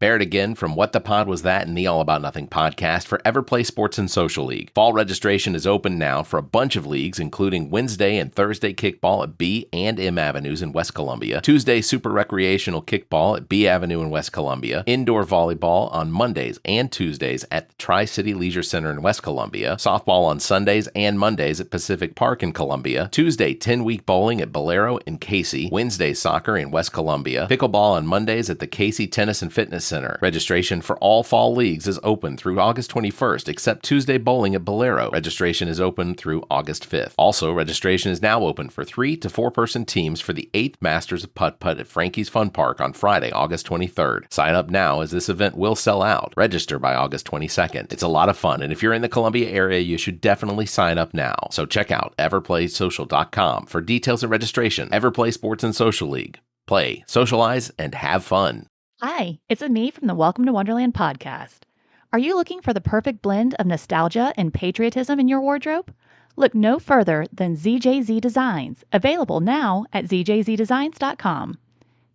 Barrett again from What the Pod Was That and the All About Nothing podcast for Everplay Sports and Social League. Fall registration is open now for a bunch of leagues, including Wednesday and Thursday kickball at B and M Avenues in West Columbia, Tuesday super recreational kickball at B Avenue in West Columbia, indoor volleyball on Mondays and Tuesdays at the Tri-City Leisure Center in West Columbia, softball on Sundays and Mondays at Pacific Park in Columbia, Tuesday 10-week bowling at Bolero in Casey, Wednesday soccer in West Columbia, pickleball on Mondays at the Casey Tennis and Fitness Center. Registration for all fall leagues is open through August 21st, except Tuesday bowling at Bolero. Registration is open through August 5th. Also, registration is now open for 3 to 4-person teams for the 8th Masters of Putt-Putt at Frankie's Fun Park on Friday, August 23rd. Sign up now as this event will sell out. Register by August 22nd. It's a lot of fun, and if you're in the Columbia area, you should definitely sign up now. So check out everplaysocial.com for details and registration. Everplay Sports and Social League. Play, socialize, and have fun. Hi, it's me from the Welcome to Wonderland podcast. Are you looking for the perfect blend of nostalgia and patriotism in your wardrobe? Look no further than ZJZ Designs, available now at zjzdesigns.com.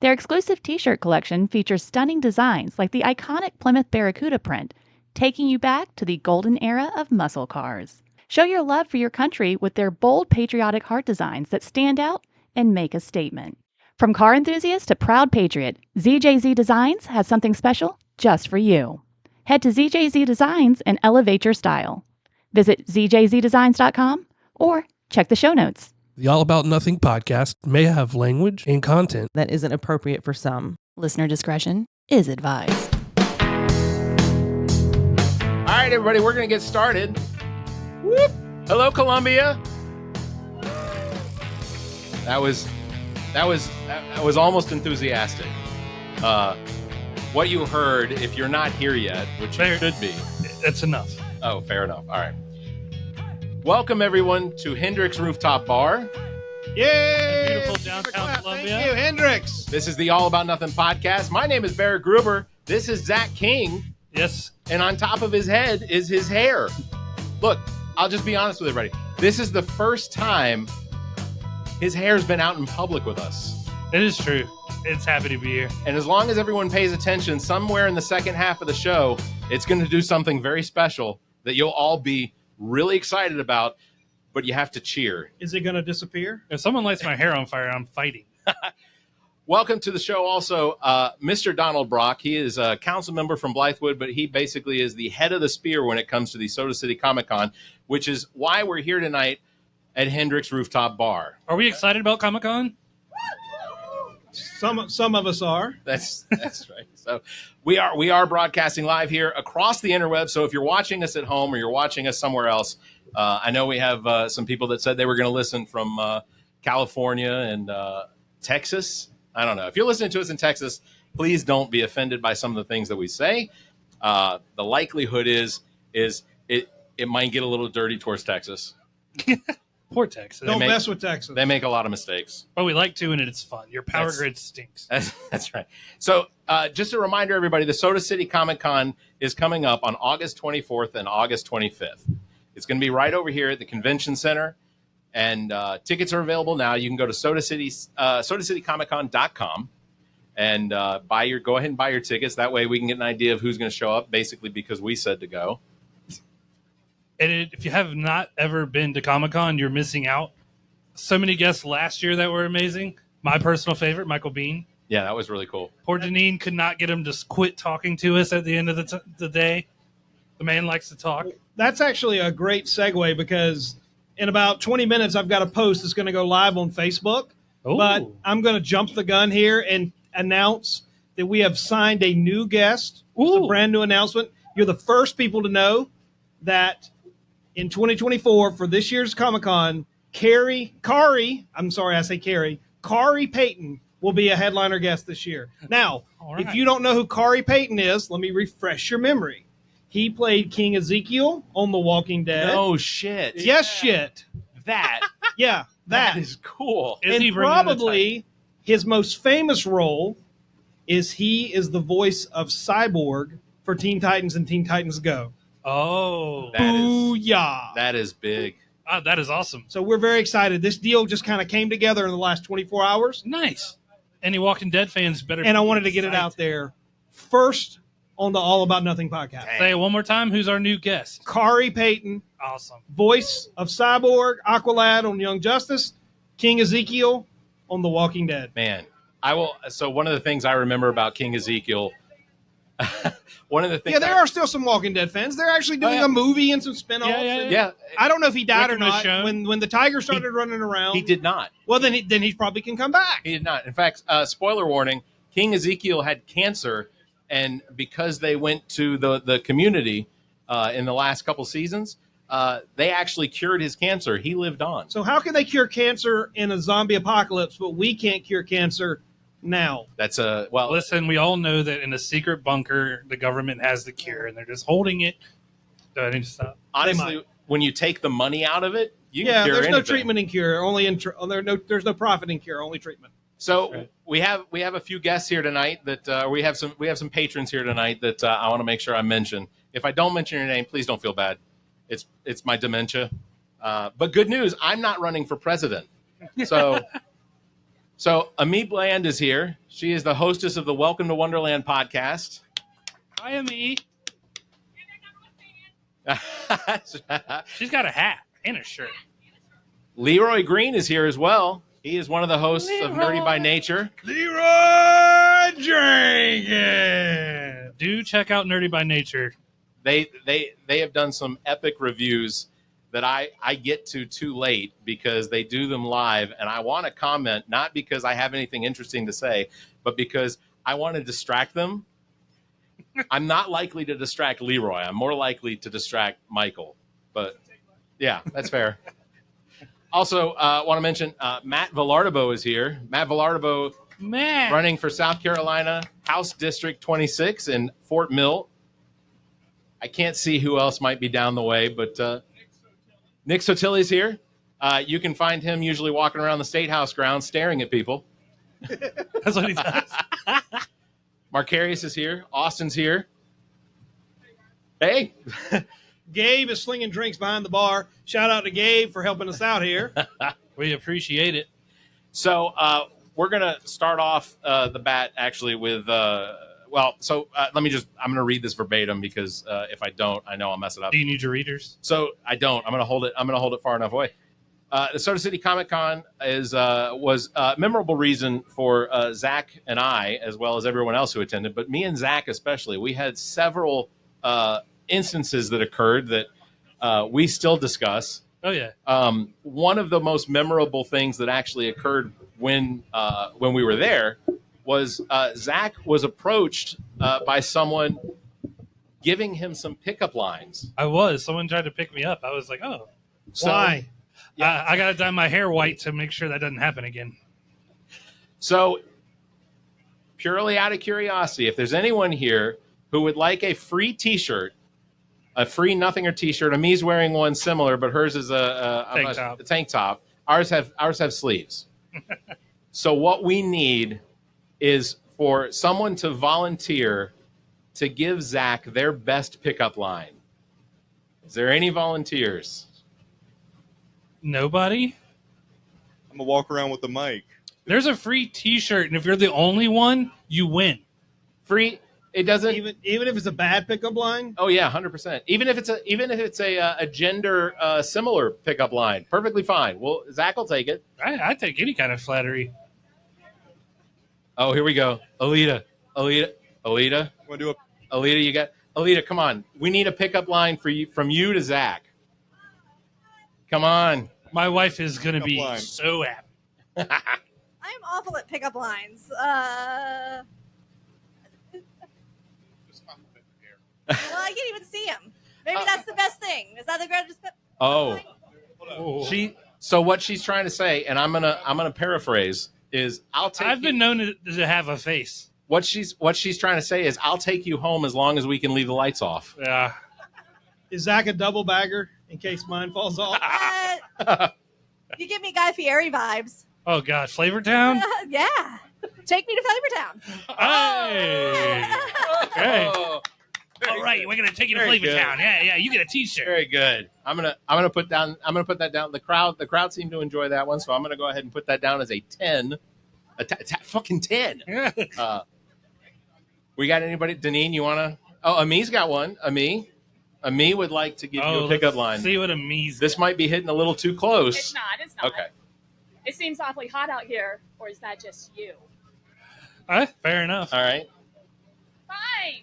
Their exclusive t-shirt collection features stunning designs like the iconic Plymouth Barracuda print, taking you back to the golden era of muscle cars. Show your love for your country with their bold patriotic heart designs that stand out and make a statement. From car enthusiast to proud patriot, ZJZ Designs has something special just for you. Head to ZJZ Designs and elevate your style. Visit zjzdesigns.com or check the show notes. The All About Nothing podcast may have language and content that isn't appropriate for some. Listener discretion is advised. All right, everybody, we're going to get started. Whoop. Hello, Columbia. That was almost enthusiastic. What you heard, if you're not here yet, which you should be. That's enough. Oh, fair enough. All right. Welcome, everyone, to Hendrix Rooftop Bar. Yay! Beautiful downtown Columbia. Thank you, Hendrix. This is the All About Nothing podcast. My name is Barrett Gruber. This is Zach King. Yes. And on top of his head is his hair. Look, I'll just be honest with everybody. This is the first time his hair's been out in public with us. It is true. It's happy to be here. And as long as everyone pays attention, somewhere in the second half of the show, it's going to do something very special that you'll all be really excited about, but you have to cheer. Is it going to disappear? If someone lights my hair on fire, I'm fighting. Welcome to the show also, Mr. Donald Brock. He is a council member from Blythewood, but he basically is the head of the spear when it comes to the Soda City Comic Con, which is why we're here tonight at Hendrix Rooftop Bar. Are we excited about Comic-Con? Some of us are. That's right. So we are broadcasting live here across the interweb. So if you're watching us at home or you're watching us somewhere else, I know we have some people that said they were going to listen from California and Texas. I don't know. If you're listening to us in Texas, please don't be offended by some of the things that we say. The likelihood is it might get a little dirty towards Texas. Poor Texas. Don't mess with Texas. They make a lot of mistakes. But we like to, and it's fun. Your power grid stinks. That's right. So just a reminder, everybody, the Soda City Comic Con is coming up on August 24th and August 25th. It's going to be right over here at the Convention Center, and tickets are available now. You can go to sodacitycomiccon.com and go ahead and buy your tickets. That way we can get an idea of who's going to show up, basically because we said to go. And if you have not ever been to Comic-Con, you're missing out. So many guests last year that were amazing. My personal favorite, Michael Biehn. Yeah, that was really cool. Poor Deneen could not get him to quit talking to us at the end of the day. The man likes to talk. That's actually a great segue because in about 20 minutes, I've got a post that's going to go live on Facebook. Ooh. But I'm going to jump the gun here and announce that we have signed a new guest. It's a brand new announcement. You're the first people to know that in 2024 for this year's Comic-Con, Kari Payton will be a headliner guest this year. Now, If you don't know who Kari Payton is, let me refresh your memory. He played King Ezekiel on The Walking Dead. No shit. Yes, shit. That. Yeah, that is cool. And probably his most famous role is he is the voice of Cyborg for Teen Titans and Teen Titans Go. Oh. Booyah. That is big. That is awesome. So we're very excited. This deal just kind of came together in the last 24 hours. Nice. Any Walking Dead fans better. And I wanted to get it out there first on the All About Nothing podcast. Say it one more time. Who's our new guest? Kari Payton, Awesome. voice of Cyborg, Aqualad on Young Justice, King Ezekiel on The Walking Dead. Man, I will. So one of the things I remember about King Ezekiel, one of the things. Yeah, there are still some Walking Dead fans. They're actually doing a movie and some spinoffs. Yeah. I don't know if he died or not. Michonne. When the tiger started running around, He did not. Well, then he probably can come back. He did not. In fact, spoiler warning: King Ezekiel had cancer, and because they went to the community in the last couple seasons, they actually cured his cancer. He lived on. So how can they cure cancer in a zombie apocalypse, but we can't cure cancer now? That's well. Listen, we all know that in a secret bunker, the government has the cure, and they're just holding it. Do I need to stop? Honestly, when you take the money out of it, you can Yeah, cure there's no anything. treatment in cure. There's no profit in cure. Only treatment. So Right. we have a few guests here tonight that we have some patrons here tonight that I want to make sure I mention. If I don't mention your name, please don't feel bad. It's my dementia. But good news, I'm not running for president. So Ami Bland is here. She is the hostess of the Welcome to Wonderland podcast. Hi, me. She's got a hat and a shirt. Leroy Green is here as well. He is one of the hosts of Nerdy by Nature. Leroy Jenkins. Do check out Nerdy by Nature. They have done some epic reviews that I get to too late because they do them live, and I want to comment not because I have anything interesting to say, but because I want to distract them. I'm not likely to distract Leroy. I'm more likely to distract Michael. But yeah, that's fair. Also, want to mention Matt Villardo is here. Matt Villardo running for South Carolina House District 26 in Fort Mill. I can't see who else might be down the way, but Nick Sotilli's here. You can find him usually walking around the State House grounds staring at people. That's what he does. Marcarius is here. Austin's here. Hey. Gabe is slinging drinks behind the bar. Shout out to Gabe for helping us out here. We appreciate it. So we're going to start off the bat actually with I'm going to read this verbatim because if I don't, I know I'll mess it up. Do you need your readers? So I don't. I'm going to hold it far enough away. The Soda City Comic Con was a memorable reason for Zach and I, as well as everyone else who attended, but me and Zach especially. We had several instances that occurred that we still discuss. Oh yeah. One of the most memorable things that actually occurred when we were there was Zach was approached by someone giving him some pickup lines. I was. Someone tried to pick me up. I was like, oh. So, Why? Yeah. I got to dye my hair white to make sure that doesn't happen again. So, purely out of curiosity, if there's anyone here who would like a free T-shirt, a free Nothinger T-shirt, Ami's wearing one similar, but hers is a tank top. Ours have sleeves. So what we need is for someone to volunteer to give Zach their best pickup line. Is there any volunteers? Nobody? I'm going to walk around with the mic. There's a free T-shirt, and if you're the only one, you win. Free. It doesn't. Even if it's a bad pickup line. Oh yeah, 100%. Even if it's a gender similar pickup line, perfectly fine. Well, Zach will take it. I take any kind of flattery. Oh, here we go. Alita. Want to do a Alita, come on. We need a pickup line from you to Zach. Come on. My wife is going to be line. so happy. I'm awful at pickup lines. Well, I can't even see him. Maybe that's the best thing. Is that the greatest? Oh. Oh. So what she's trying to say, and I'm gonna paraphrase, is I've been known to have a face. What she's trying to say is I'll take you home as long as we can leave the lights off. Yeah. Is Zach a double bagger in case mine falls off? You give me Guy Fieri vibes. Oh God, Flavortown. Yeah. Take me to Flavortown. Hey. Okay. Oh, All right, we're gonna take you to Very good. Flavortown. Yeah, you get a T-shirt. very good. I'm gonna put that down. The crowd seemed to enjoy that one, so I'm gonna go ahead and put that down as a 10. Fucking 10. We got anybody? Deneen, you want to? Oh, Ami's got one. Ami would like to give you a pickup line. See what Ami's. This might be hitting a little too close. It's not. It's not. Okay. It seems awfully hot out here, or is that just you? Fair enough. All right. Fine.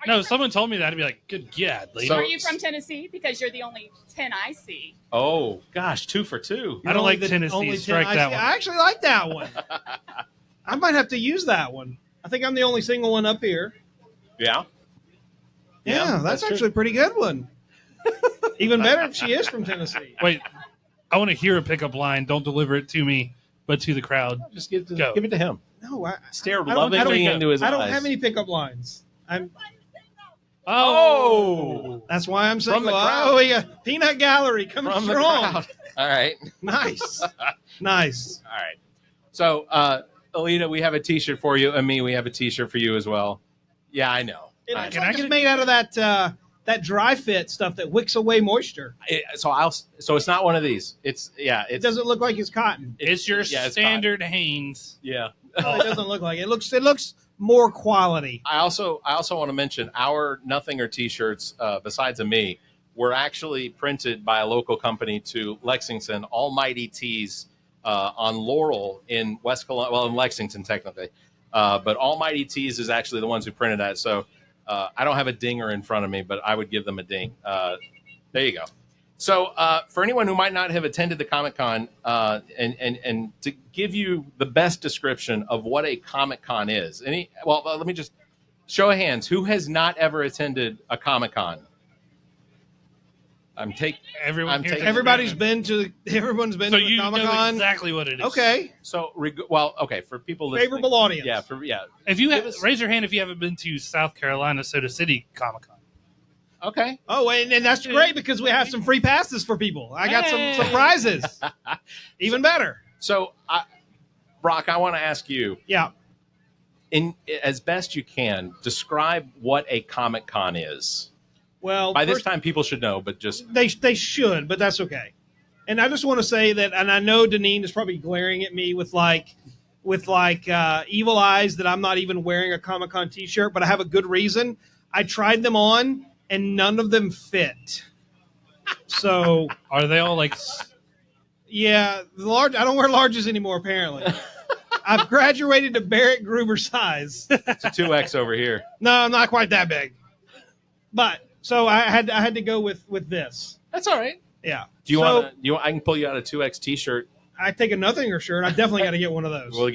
No, someone told me that. I'd be like, good God, lady. So- Are you from Tennessee? Because you're the only 10 I see. Oh, gosh, 2 for 2. I don't like Tennessee. Strike that one. I actually like that one. I might have to use that one. I think I'm the only single one up here. Yeah. Yeah, that's true. actually a pretty good one. Even better if she is from Tennessee. Wait, I want to hear a pickup line. Don't deliver it to me, but to the crowd. Just give Go. it to him. No, Stare I don't- lovingly into his eyes. I don't have any pickup lines. Oh! That's why I'm From single. the crowd. Oh, yeah. Peanut Gallery coming From the strong. crowd. All right. Nice. Nice. All right. So, Alita, we have a T-shirt for you. Ami, we have a T-shirt for you as well. Yeah, I know. It's I like know. it's made out of that dry fit stuff that wicks away moisture. So it's not one of these. It It doesn't look like it's cotton. It's your it's standard Hanes. Yeah. No, it doesn't look like it. It looks more quality. I also want to mention our Nothinger T-shirts. Besides me, were actually printed by a local company to Lexington, Almighty Tees, on Laurel in West Columbia. Well, in Lexington technically, but Almighty Tees is actually the ones who printed that. So I don't have a dinger in front of me, but I would give them a ding. There you go. So for anyone who might not have attended the Comic-Con, and to give you the best description of what a Comic-Con is, let me just show of hands. Who has not ever attended a Comic-Con? Everyone's been to So the you know Comic-Con. exactly what it is. Okay. So, for people listening, Favorable audience. Yeah. If you raise your hand if you haven't been to South Carolina Soda City Comic Con. Okay. Oh, and that's great because we have some free passes for people. I got some prizes. Even better. So, Brock, I want to ask you, Yeah. as best you can, describe what a Comic-Con is. Well, By this time, people should know, but just they should, but that's okay. And I just want to say that, and I know Deneen is probably glaring at me with evil eyes that I'm not even wearing a Comic-Con T-shirt, but I have a good reason. I tried them on, and none of them fit. So are they all like? Yeah, the large. I don't wear larges anymore. Apparently, I've graduated to Barrett Gruber size. it's a 2X over here. No, I'm not quite that big, but. So I had to go with this. That's all right. Yeah. Do you want to? I can pull you out a 2X T-shirt. I take a Nothinger shirt. I definitely got to get one of those. We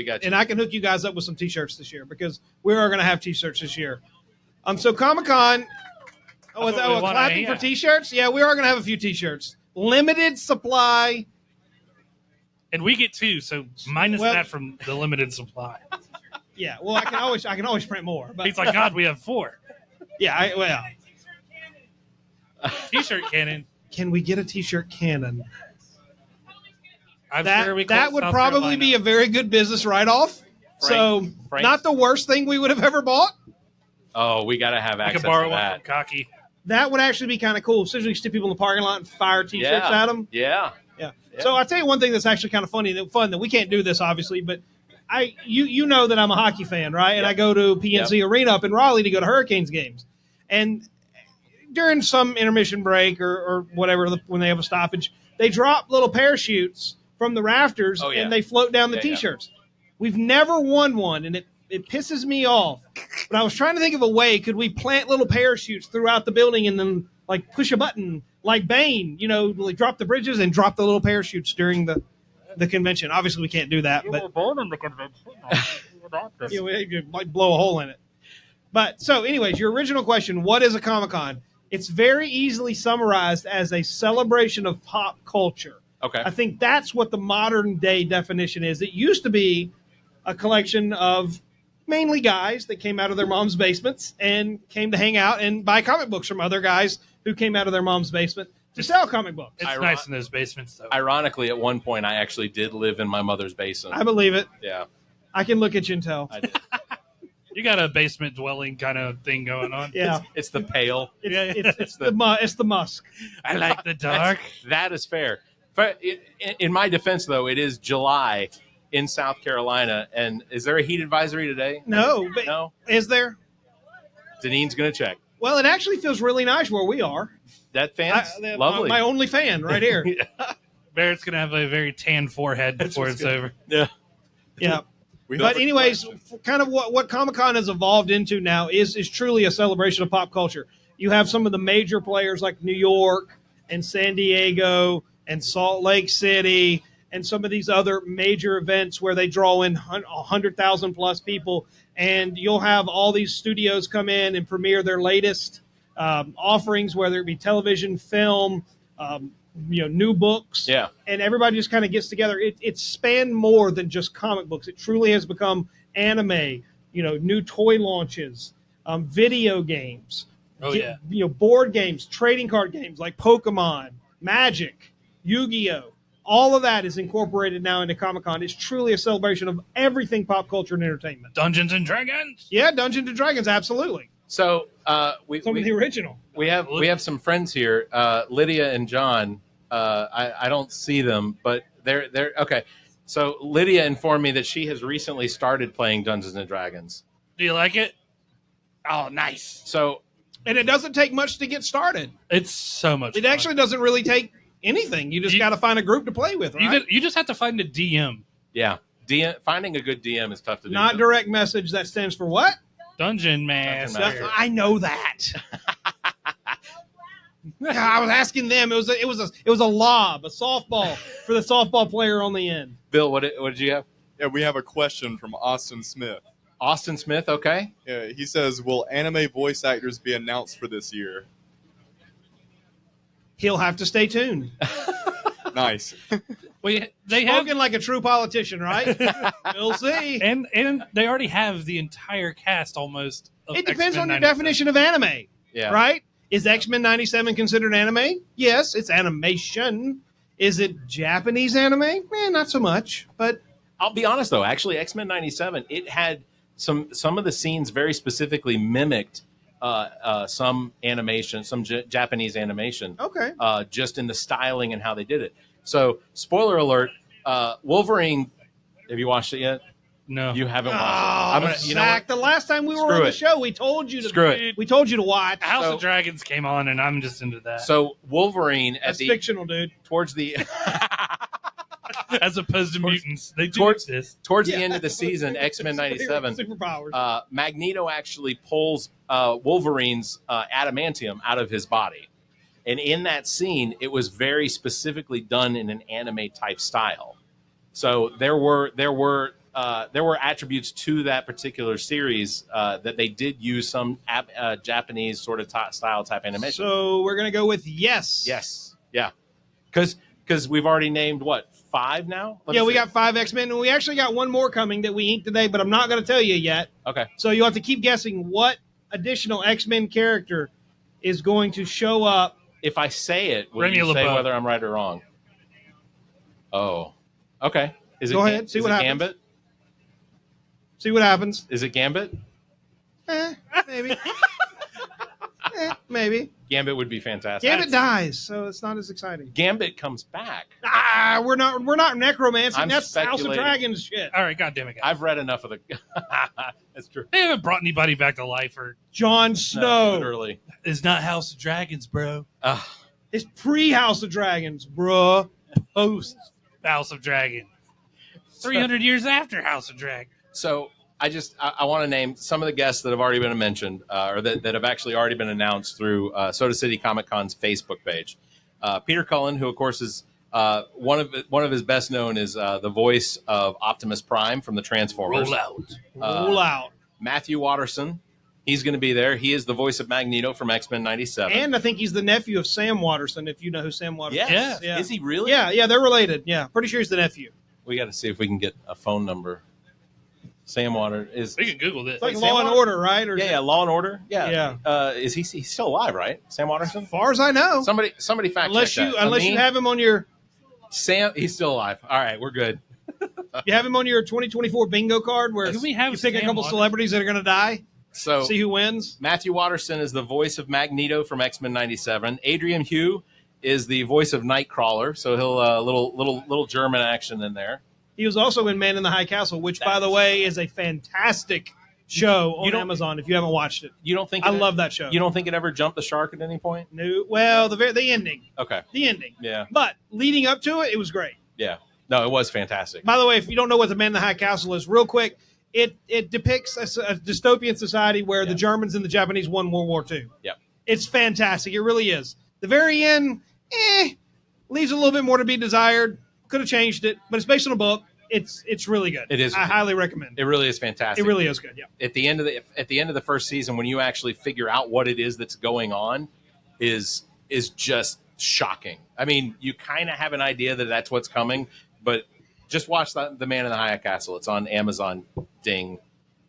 got you. And I can hook you guys up with some T-shirts this year because we are going to have T-shirts this year. So Comic-Con. Clapping for T-shirts. Yeah, we are going to have a few T-shirts. Limited supply. And we get 2, so minus that from the limited supply. Yeah. Well, I can always print more. But he's like, God, we have 4. Yeah. T-shirt cannon. Can we get a T-shirt cannon? That would probably be a very good business write-off. Frank, not the worst thing we would have ever bought. Oh, we got to have access to that. One from Cocky. That would actually be kind of cool. Essentially, you stick people in the parking lot and fire T-shirts at them. Yeah. So I'll tell you one thing that's actually kind of fun that we can't do this, obviously, but you know that I'm a hockey fan, right? And I go to PNC Arena up in Raleigh to go to Hurricanes games. And during some intermission break or whatever, when they have a stoppage, they drop little parachutes from the rafters and they float down the T-shirts. We've never won one, and it pisses me off. But I was trying to think of a way. Could we plant little parachutes throughout the building and then like push a button like Bane, like drop the bridges and drop the little parachutes during the convention? Obviously, we can't do that. But born in the convention. we might blow a hole in it. But so anyways, your original question, what is a Comic-Con? It's very easily summarized as a celebration of pop culture. Okay. I think that's what the modern day definition is. It used to be a collection of mainly guys that came out of their mom's basements and came to hang out and buy comic books from other guys who came out of their mom's basement to sell comic books. It's nice in those basements, though. Ironically, at one point, I actually did live in my mother's basement. I believe it. Yeah. I can look at you and tell. I did. You got a basement dwelling kind of thing going on. Yeah. It's the pale. It's the musk. I like the dark. That is fair. But in my defense, though, it is July in South Carolina. And is there a heat advisory today? No, but No. is there? Danine's going to check. Well, it actually feels really nice where we are. That fan's I- lovely. My only fan right here. Barrett's gonna have a very tan forehead before it's over. Yeah. Yeah. We But have a anyways, question. kind of what Comic-Con has evolved into now is truly a celebration of pop culture. You have some of the major players like New York and San Diego and Salt Lake City and some of these other major events where they draw in 100,000 plus people. And you'll have all these studios come in and premiere their latest offerings, whether it be television, film, new books. Yeah. And everybody just kind of gets together. It's spanned more than just comic books. It truly has become anime, new toy launches, video games, Oh, yeah. board games, trading card games like Pokemon, Magic, Yu-Gi-Oh! All of that is incorporated now into Comic-Con. It's truly a celebration of everything pop culture and entertainment. Dungeons and Dragons. Yeah, Dungeons and Dragons, absolutely. So Some of the original. we have some friends here, Lydia and John. I don't see them, but they're okay. So Lydia informed me that she has recently started playing Dungeons and Dragons. Do you like it? Oh, nice. So And it doesn't take much to get started. It's so much. It fun. actually doesn't really take anything. You just got to find a group to play with, right? You just have to find a DM. yeah, finding a good DM is tough to do. Not direct message. That stands for what? Dungeon Master. Master. I know that. I was asking them. It was a lob, a softball for the softball player on the end. Bill, what did you have? Yeah, we have a question from Austin Smith. Austin Smith, okay. Yeah, he says, will anime voice actors be announced for this year? He'll have to stay tuned. Nice. They have, Spoken like a true politician, right? We'll see. and they already have the entire cast almost. Of It depends X-Men on your 97. definition of anime, Yeah. right? Is X-Men 97 considered anime? Yes, it's animation. Is it Japanese anime? Not so much. But I'll be honest though, actually, X-Men '97, it had some of the scenes very specifically mimicked some animation, some Japanese animation. okay. Just in the styling and how they did it. So, spoiler alert: Wolverine. Have you watched it yet? No. You haven't Oh, watched it. You know Zach, what? the last time we were Screw on the it. show, we told you to Screw it. We told you to watch. House So- of Dragons came on, and I'm just into that. So Wolverine at That's the fictional, dude. towards the As opposed to mutants, they do towards- exist. towards the end of the season, X-Men '97. Superpowers. Magneto actually pulls Wolverine's adamantium out of his body, and in that scene, it was very specifically done in an anime type style. So there were attributes to that particular series that they did use some Japanese sort of style type animation. So we're gonna go with yes. Yes, yeah, because we've already named what 5 now. Let me Yeah, we see. got 5 X-Men, and we actually got one more coming that we inked today, but I'm not going to tell you yet. Okay. So you'll have to keep guessing what additional X-Men character is going to show up. If I say it, will Remy you say LeBeau. whether I'm right or wrong? Oh, okay. Is it Go ahead, see is what it happens. Gambit? See what happens. Is it Gambit? Maybe. Maybe. Gambit would be fantastic. Gambit dies, so it's not as exciting. Gambit comes back. We're not necromancy. I'm That's House of speculating. Dragons shit. All right, goddamn it, guys. I've read enough of the. That's true. They haven't brought anybody back to life, or Jon No, Snow. literally. it's not House of Dragons, bro. It's pre-House of Dragons, bruh. Post House of Dragon. 300 years after House of Dragon. So I want to name some of the guests that have already been mentioned, or that have actually already been announced through Soda City Comic Con's Facebook page. Peter Cullen, who of course is one of his best known is the voice of Optimus Prime from the Transformers. Roll out. Roll out. Matthew Watterson, he's going to be there. He is the voice of Magneto from X-Men '97. And I think he's the nephew of Sam Watterson, if you know who Sam Watterson yes. is. Yeah. Is he really? Yeah, they're related. Yeah, pretty sure he's the nephew. We got to see if we can get a phone number. Sam Water is. We can Google this. It's like Sam Law and Water- Order, right? Or is Yeah, it- Law and Order. Yeah. Yeah. Is he's still alive, right? Sam Watterson? As far as I know. Somebody fact unless check you that. unless you have him on your He's still alive. All right, we're good. you have him on your 2024 bingo card where Can we have you pick a Sam couple Watterson? celebrities that are going to die. So See who wins. Matthew Watterson is the voice of Magneto from X-Men '97. Adrian Hugh is the voice of Nightcrawler. So he'll little German action in there. He was also in Man in the High Castle, which, by the way, is a fantastic show on Amazon if you haven't watched it. You don't think I love that show. You don't think it ever jumped the shark at any point? No, well, the ending. Okay. The ending. Yeah. But leading up to it, it was great. Yeah. No, it was fantastic. By the way, if you don't know what the Man in the High Castle is, real quick, it depicts a dystopian society where the Germans and the Japanese won World War II. Yep. It's fantastic. It really is. The very end, leaves a little bit more to be desired. Could have changed it, but it's based on a book. It's really good. It is. I highly recommend it. It really is fantastic. It really is good. Yeah. At the end of the first season, when you actually figure out what it is that's going on, is just shocking. I mean, you kind of have an idea that that's what's coming, but just watch the Man in the High Castle. It's on Amazon. Ding.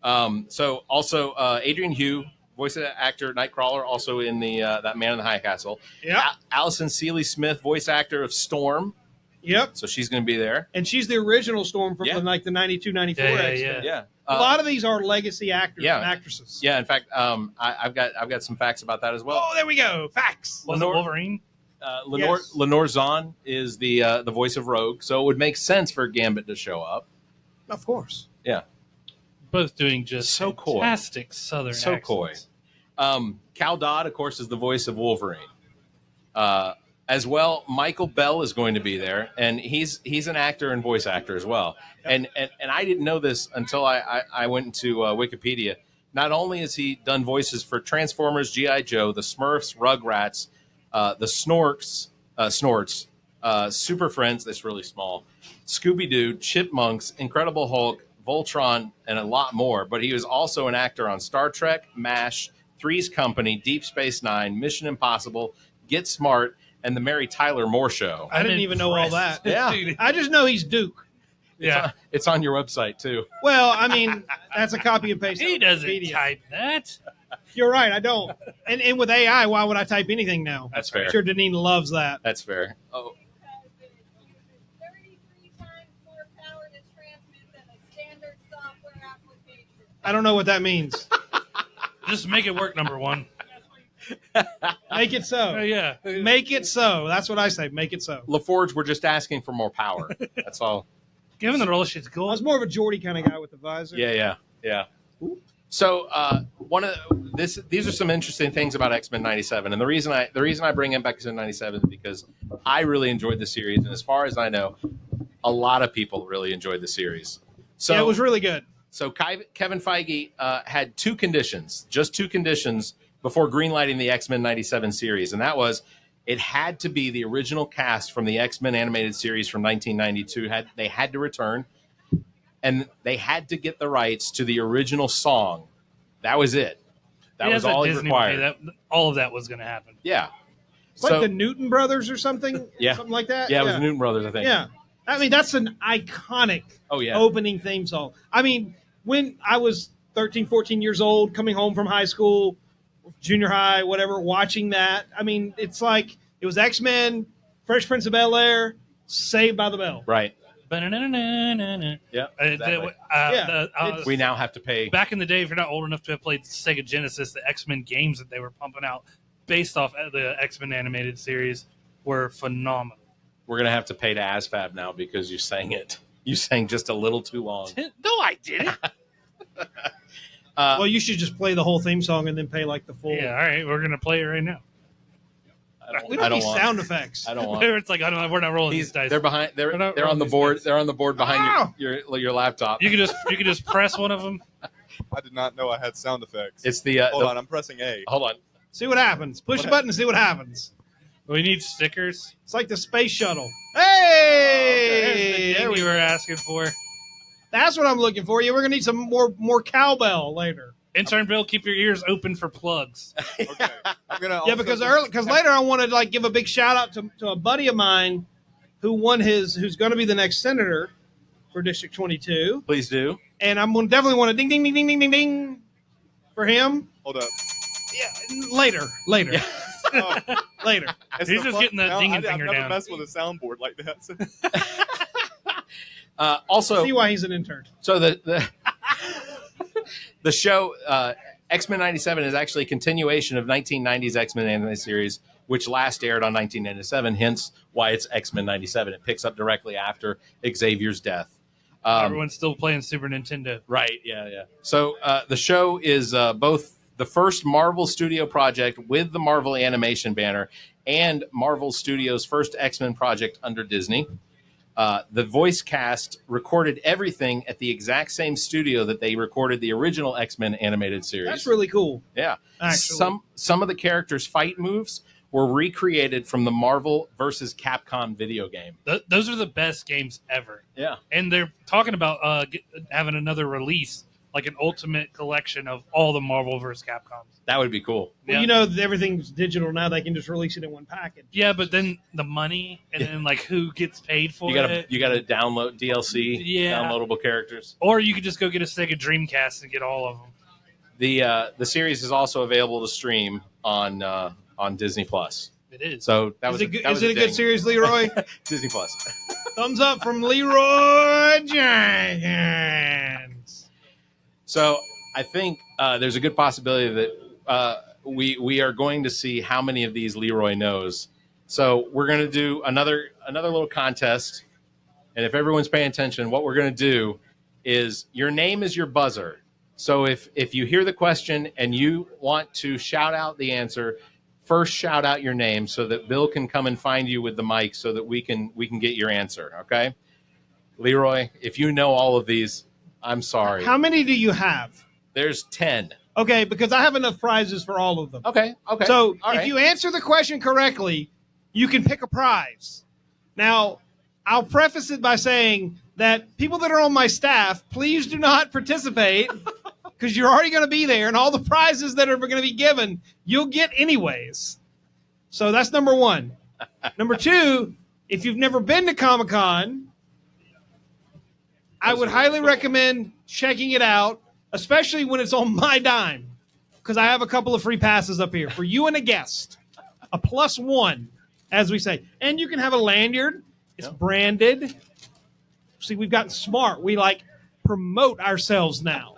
So also Adrian Hugh, voice actor Nightcrawler, also in the that Man in the High Castle. Yeah. Allison Seeley Smith, voice actor of Storm. Yep. So she's going to be there. And she's the original Storm from the 92, 94 X-Men. Yeah. A lot of these are legacy actors and actresses. Yeah. In fact, I've got some facts about that as well. Oh, there we go. Facts. Was it Wolverine? Lenore Zahn is the voice of Rogue, so it would make sense for Gambit to show up. Of course. Yeah. Both doing just So coy. fantastic Southern So coy. accents. Cal Dodd, of course, is the voice of Wolverine. As well, Michael Bell is going to be there, and he's an actor and voice actor as well. Yep. And I didn't know this until I went into Wikipedia. Not only has he done voices for Transformers, G.I. Joe, the Smurfs, Rugrats, the Snorts, Super Friends, that's really small, Scooby-Doo, Chipmunks, Incredible Hulk, Voltron, and a lot more. But he was also an actor on Star Trek, MASH, Three's Company, Deep Space Nine, Mission Impossible, Get Smart, and the Mary Tyler Moore Show. I didn't even know all that. Yeah. I just know he's Duke. Yeah. It's on your website, too. Well, I mean, that's a copy and paste. He on doesn't Wikipedia. type that. You're right, I don't. And with AI, why would I type anything now? That's fair. I'm sure Deneen loves that. That's fair. Oh, 33 times more power to transmit than a standard software application. I don't know what that means. Just make it work, number one. Make it so. Yeah. Make it so. That's what I say. Make it so. LaForge, we're just asking for more power. That's all. Given the role, she's I cool. was more of a Geordie kind of guy with the visor. Yeah. So these are some interesting things about X-Men '97, and the reason I bring in X-Men '97 is because I really enjoyed the series, and as far as I know, a lot of people really enjoyed the series. So yeah, it was really good. So Kevin Feige had just two conditions before greenlighting the X-Men '97 series, and that was it had to be the original cast from the X-Men animated series from 1992. They had to return, and they had to get the rights to the original song. That was it. That was all it required. All of that was going to happen. Yeah. It's like the Newton Brothers or something. Yeah. Something like that. Yeah, it was the Newton Brothers, I think. Yeah. I mean, that's an iconic opening theme song. I mean, when I was 13, 14 years old, coming home from high school, junior high, whatever, watching that, I mean, it's like it was X-Men, Fresh Prince of Bel-Air, Saved by the Bell. Right. Yeah. We now have to pay. Back in the day, if you're not old enough to have played Sega Genesis, the X-Men games that they were pumping out based off the X-Men animated series were phenomenal. We're going to have to pay to ASFAB now because you sang it. You sang just a little too long. No, I didn't. Well, you should just play the whole theme song and then pay like the full. Yeah, all right. We're going to play it right now. We don't need sound effects. I don't want. It's like we're not rolling these dice. They're behind. They're on the board. They're on the board behind your laptop. You can just press one of them. I did not know I had sound effects. It's the. Hold on, I'm pressing A. Hold on. See what happens. Push the button and see what happens. We need stickers. It's like the space shuttle. Hey, There's the thing you were asking for. That's what I'm looking for. Yeah, we're gonna need some more cowbell later. Intern Bill, keep your ears open for plugs. Okay. I'm gonna because later I want to give a big shout out to a buddy of mine who's going to be the next senator for District 22. Please do. And I'm going to definitely want to ding ding ding ding ding ding ding for him. Hold up. Yeah, later. Yeah. Later. He's just getting the dinging finger I've never down. messed with a soundboard like that. Also, see why he's an intern. So the show X-Men '97 is actually a continuation of 1990's X-Men animated series, which last aired on 1997. Hence, why it's X-Men '97. It picks up directly after Xavier's death. Everyone's still playing Super Nintendo. Right. Yeah. So the show is both the first Marvel Studio project with the Marvel Animation banner and Marvel Studios' first X-Men project under Disney. The voice cast recorded everything at the exact same studio that they recorded the original X-Men animated series. That's really cool. Yeah. Actually. Some of the characters' fight moves were recreated from the Marvel versus Capcom video game. Those are the best games ever. Yeah. And they're talking about having another release, like an ultimate collection of all the Marvel vs. Capcoms. That would be cool. Well, you know, everything's digital now. They can just release it in one package. Yeah, but then the money and then like who gets paid for it. You gotta download DLC, downloadable characters. Or you could just go get a Sega Dreamcast and get all of them. The series is also available to stream on Disney Plus. It is. So Is it a good series, Leroy? Disney Plus. Thumbs up from Leroy Jenkins. So I think there's a good possibility that we are going to see how many of these Leroy knows. So we're going to do another little contest, and if everyone's paying attention, what we're going to do is your name is your buzzer. So if you hear the question and you want to shout out the answer, first shout out your name so that Bill can come and find you with the mic so that we can get your answer. Okay, Leroy, if you know all of these, I'm sorry. How many do you have? There's 10. Okay, because I have enough prizes for all of them. Okay. So All if right. you answer the question correctly, you can pick a prize. Now, I'll preface it by saying that people that are on my staff, please do not participate because you're already going to be there, and all the prizes that are going to be given, you'll get anyways. So that's number one. Number two, if you've never been to Comic-Con, I would highly recommend checking it out, especially when it's on my dime, because I have a couple of free passes up here for you and a guest, a +1, as we say. And you can have a lanyard. It's branded. See, we've gotten smart. We promote ourselves now.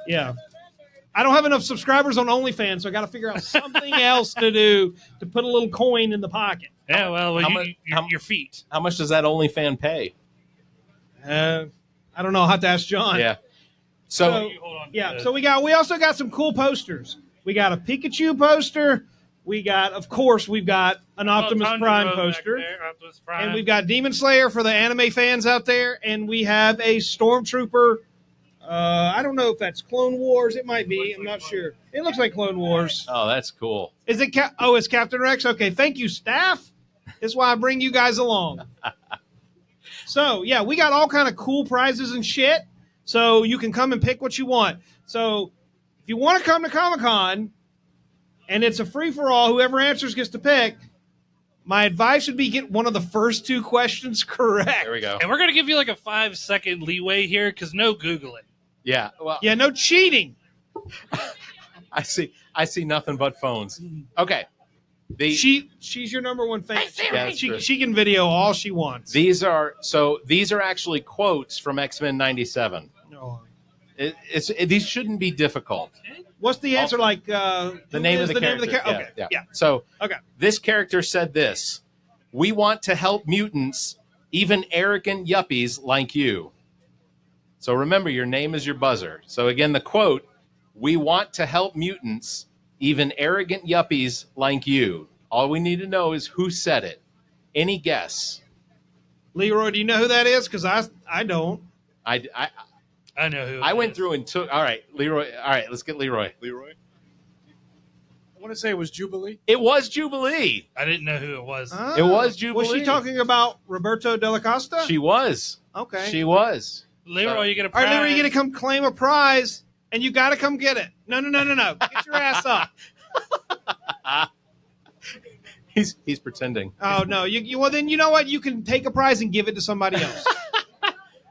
Yeah. I don't have enough subscribers on OnlyFans, so I got to figure out something else to do to put a little coin in the pocket. Yeah, well, your feet. How much does that OnlyFan pay? I don't know. I'll have to ask John. Yeah. So we also got some cool posters. We got a Pikachu poster. We've got an Optimus Prime poster. Optimus Prime. And we've got Demon Slayer for the anime fans out there. And we have a Stormtrooper. I don't know if that's Clone Wars. It might be. I'm not sure. It looks like Clone Wars. Oh, that's cool. Is it? It's Captain Rex. Okay, thank you, staff. That's why I bring you guys along. So yeah, we got all kind of cool prizes and shit. So you can come and pick what you want. So if you want to come to Comic-Con, and it's a free-for-all, whoever answers gets to pick, my advice would be get one of the first 2 questions correct. There we go. And we're going to give you like a 5-second leeway here because no Googling. Yeah. Well, Yeah, no cheating. I see nothing but phones. Okay. She's your number one fan. Yeah, that's true. She can video all she wants. These are actually quotes from X-Men 97. No. These shouldn't be difficult. What's the answer? The name of the character. Okay. Yeah. So Okay. this character said this: "We want to help mutants, even arrogant yuppies like you." So remember, your name is your buzzer. So again, the quote: "We want to help mutants, even arrogant yuppies like you." All we need to know is who said it. Any guess? Leroy, do you know who that is? Because I don't. I know who. I went through and took. All right, Leroy. All right, let's get Leroy. Leroy? I want to say it was Jubilee. It was Jubilee. I didn't know who it was. It was Jubilee. Was she talking about Roberto Della Costa? She was. Okay. She was. Leroy, you get a All prize. right, Leroy, you're going to come claim a prize, and you got to come get it. No. Get your ass up. He's pretending. Oh, no. Well, then you know what? You can take a prize and give it to somebody else.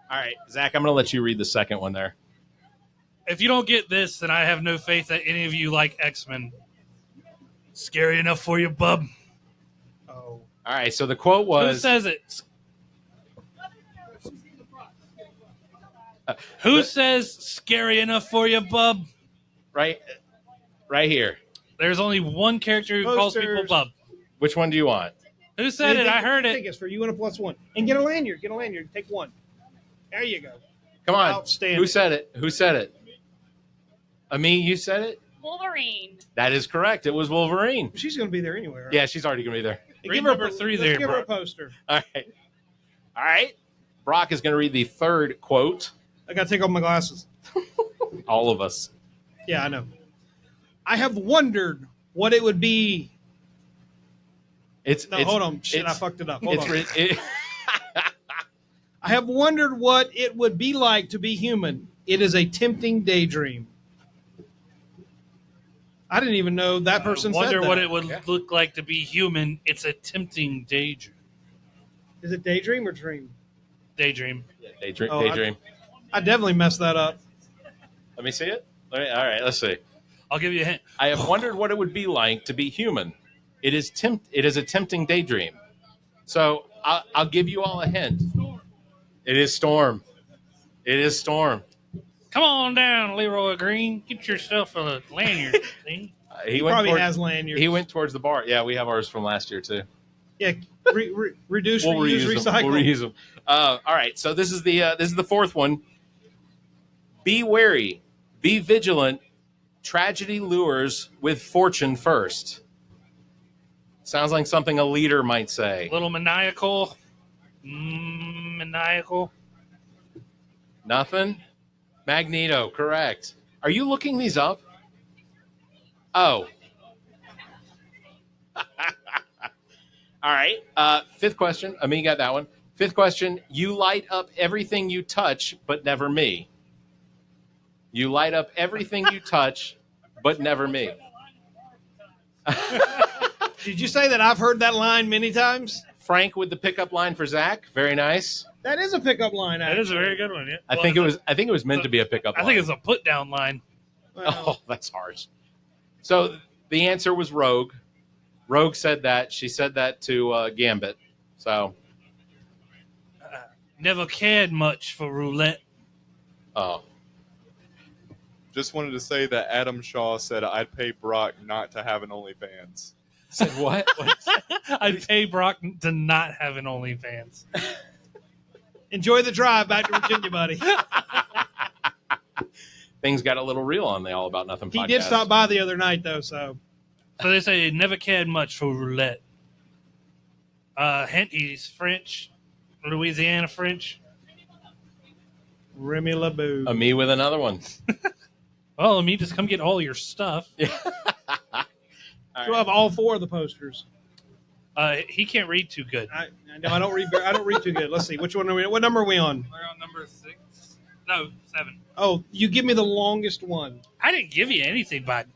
All right, Zach, I'm going to let you read the second one there. If you don't get this, then I have no faith that any of you like X-Men. Scary enough for you, bub. Oh. All right, so the quote was... Who says it? Who says scary enough for you, bub? Right here. There's only one character who calls people Posters. bub. Which one do you want? Who said it? I heard it. Tickets for you and a +1. And get a lanyard. Take one. There you go. Come on. Outstanding. Who said it? Who said it? Ami, you said it? Wolverine. That is correct. It was Wolverine. She's going to be there anyway. Right? Yeah, she's already going to be there. Hey, Read give her number 3 let's there, give her a bro. poster. All right. All right. Brock is going to read the third quote. I got to take off my glasses. All of us. Yeah, I know. I have wondered what it would be. Hold on. Shit, I fucked it up. Hold on. I have wondered what it would be like to be human. It is a tempting daydream. I didn't even know that person said that. Wonder what it would look like to be human. It's a tempting daydream. Is it daydream or dream? Daydream. Daydream. Oh, Daydream. I definitely messed that up. Let me see it. All right, let's see. I'll give you a hint. I have wondered what it would be like to be human. It is a tempting daydream. So I'll give you all a hint. It is Storm. It is Storm. Come on down, Leroy Green. Get yourself a lanyard. See? He probably has lanyards. He went towards the bar. Yeah, we have ours from last year too. Yeah, reduce, we'll reuse, recycle. We'll reuse them. All right, so this is the fourth one. Be wary, be vigilant. Tragedy lures with fortune first. Sounds like something a leader might say. A little maniacal. Maniacal. Nothing? Magneto, correct. Are you looking these up? Oh. All right. Fifth question. Ami got that one. Fifth question. You light up everything you touch, but never me. You light up everything you touch, but never me. Did you say that I've heard that line many times? Frank with the pickup line for Zach. Very nice. That is a pickup line. Actually. That is a very good one. Yeah. I think it was meant to be a pickup line. I think it's a put down line. Well, Oh, that's harsh. So the answer was Rogue. Rogue said that. She said that to Gambit. So. Never cared much for roulette. Oh. Just wanted to say that Adam Shaw said I'd pay Brock not to have an OnlyFans. Said what? I'd pay Brock to not have an OnlyFans. enjoy the drive back to Virginia, buddy. Things got a little real on the All About Nothing podcast. He did stop by the other night, though, so. So they say he never cared much for roulette. Hint, he's French. Louisiana French. Remy LeBou. Me with another one. Oh, Well, me just come get all your stuff. You have all four of the posters. He can't read too good. I don't read. I don't read too good. Let's see. Which one are we? What number are we on? We're on number 6. No, 7. Oh, you give me the longest one. I didn't give you anything, bud.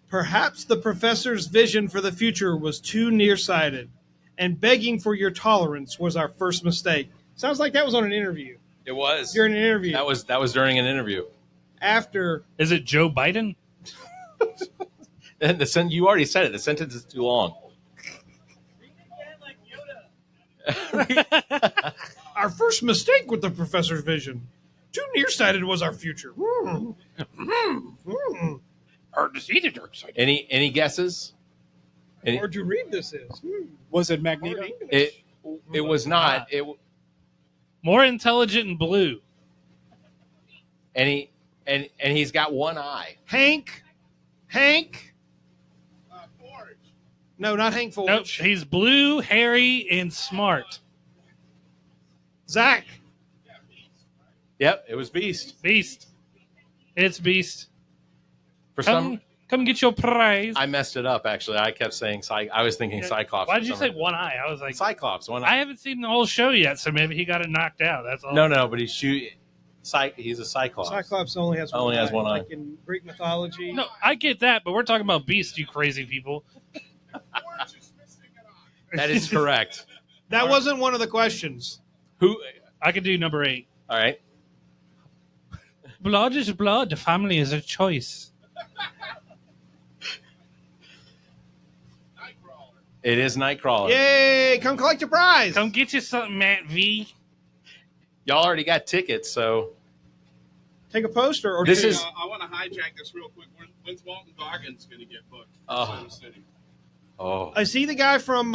Perhaps the professor's vision for the future was too nearsighted, and begging for your tolerance was our first mistake. Sounds like that was on an interview. It was. During an interview. That was during an interview. After. Is it Joe Biden? And you already said it. The sentence is too long. Our first mistake with the professor's vision. Too nearsighted was our future. Hard to see the dark side. Any guesses? Where'd you read this is? Was it Magneto? It was not. It More intelligent and blue. and he's got one eye. Hank. No, not Hank Forge. Nope, he's blue, hairy, and smart. Zach. Yep, it was Beast. Beast. It's Beast. For some, Come get your prize. I messed it up. Actually, I kept saying I was thinking Cyclops. Why did you say one eye? I was like Cyclops? One eye. I haven't seen the whole show yet, so maybe he got it knocked out. That's all. No, but he's a Cyclops. Cyclops only has one eye. Like in Greek mythology. No, I get that, but we're talking about Beast, you crazy people. That is correct. That wasn't one of the questions. Who? I could do number 8. All right. Blood is blood. The family is a choice. It is Nightcrawler. Yay! Come collect your prize. Come get you something, Matt V. Y'all already got tickets, so Take a poster or this two. is. I want to hijack this real quick. When's Walton Goggins going to get booked? Oh. City? Oh. I see the guy from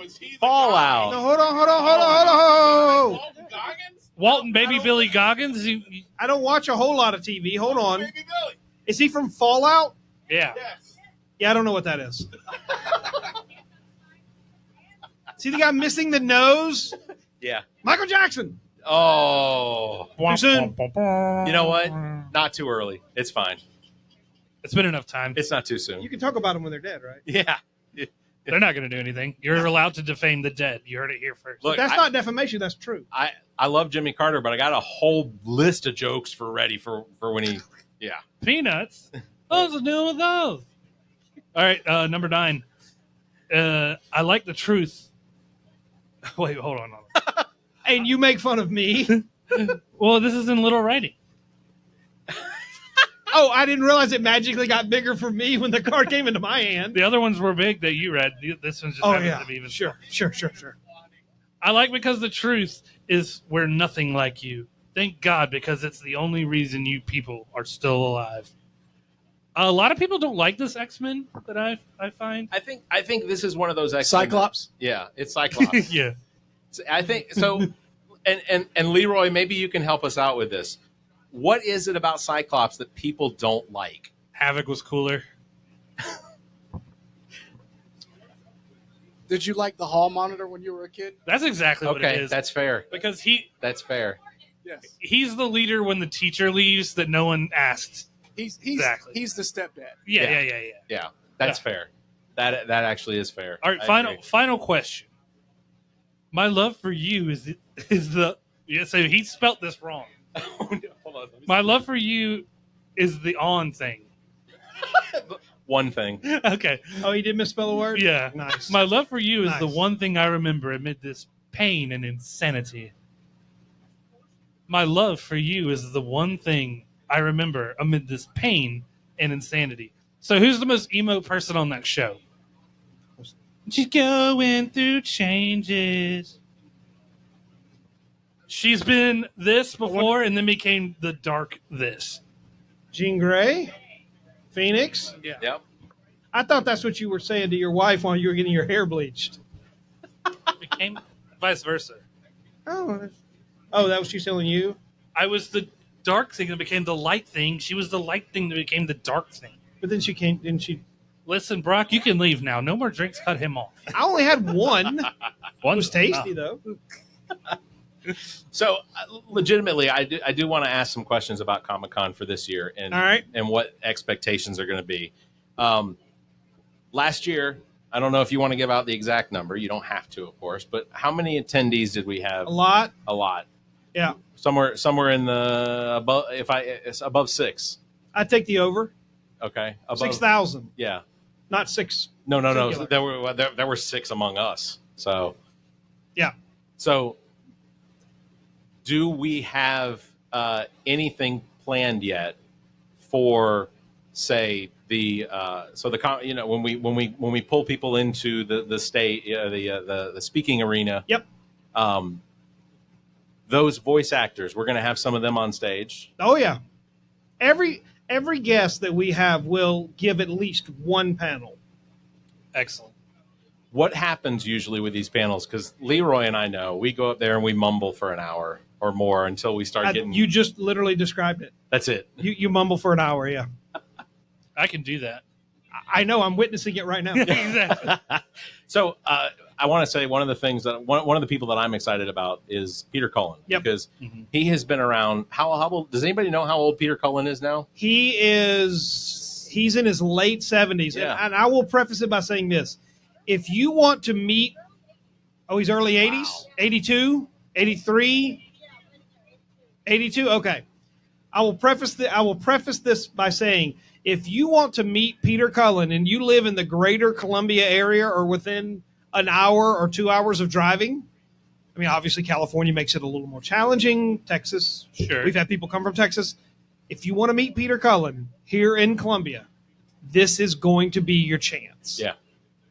Is he the Fallout. No, hold on. Walton Goggins? Walton, baby Billy Goggins. I don't watch a whole lot of TV. Hold on. Baby Billy. Is he from Fallout? Yeah. Yes. Yeah, I don't know what that is. See the guy missing the nose? Yeah. Michael Jackson. Oh. Too soon. You know what? Not too early. It's fine. It's been enough time. It's not too soon. You can talk about them when they're dead, right? Yeah. They're not going to do anything. You're allowed to defame the dead. You heard it here first. Look, That's not defamation. That's true. I love Jimmy Carter, but I got a whole list of jokes ready for when he. Yeah. Peanuts. What's the deal with those? All right, number 9. I like the truth. Wait, hold on. And you make fun of me. Well, this is in little writing. Oh, I didn't realize it magically got bigger for me when the card came into my hand. The other ones were big that you read. This one's just happens to be even Sure. I like because the truth is we're nothing like you. Thank God, because it's the only reason you people are still alive. A lot of people don't like this X-Men that I find. I think this is one of those X-Men. Cyclops? Yeah, it's Cyclops. Yeah. I think so. And Leroy, maybe you can help us out with this. What is it about Cyclops that people don't like? Havoc was cooler. Did you like the hall monitor when you were a kid? That's exactly what it Okay, is. that's fair. Because That's fair. Yes. he's the leader when the teacher leaves that no one asked. He's Exactly. He's the stepdad. Yeah. Yeah, that's fair. That actually is fair. All right, I final agree. final question. My love for you is the yeah. So he spelt this wrong. Hold on. My love for you is the on thing. One thing. Okay. Oh, he did misspell a word? Yeah. Nice. My love for you is Nice. the one thing I remember amid this pain and insanity. My love for you is the one thing I remember amid this pain and insanity. So who's the most emo person on that show? She's going through changes. She's been this before and then became the dark this. Jean Grey? Phoenix? Yeah. Yep. I thought that's what you were saying to your wife while you were getting your hair bleached. Became vice versa. Oh, that was she telling you? I was the dark thing that became the light thing. She was the light thing that became the dark thing. But then she came, didn't she? Listen, Brock, you can leave now. No more drinks. Cut him off. I only had one. It One was tasty, though. So, legitimately, I do want to ask some questions about Comic-Con for this year and All right. and what expectations are going to be. Last year, I don't know if you want to give out the exact number. You don't have to, of course. But how many attendees did we have? A lot. A lot. Yeah. Somewhere in the above. It's above 6. I'd take the over. Okay. Above 6,000. Yeah. Not 6. No. Singular. There were 6 among us. So. Yeah. So. Do we have anything planned yet for, say, when we pull people into the state, the speaking arena? Yep. Those voice actors, we're going to have some of them on stage. Oh, yeah. Every guest that we have will give at least one panel. Excellent. What happens usually with these panels? Because Leroy and I know we go up there and we mumble for an hour or more until we start getting. You just literally described it. That's it. You mumble for an hour, yeah. I can do that. I know. I'm witnessing it right now. Exactly. So I want to say one of the things that one of the people that I'm excited about is Peter Cullen. Yep. Because he has been around. How old? Does anybody know how old Peter Cullen is now? He's in his late 70s. Yeah. And I will preface it by saying this. If you want to meet, he's early 80s, 82, 83, 82. Okay. I will preface this by saying, if you want to meet Peter Cullen and you live in the greater Columbia area or within an hour or 2 hours of driving, I mean, obviously California makes it a little more challenging. Texas, Sure. we've had people come from Texas. If you want to meet Peter Cullen here in Columbia, this is going to be your chance. Yeah.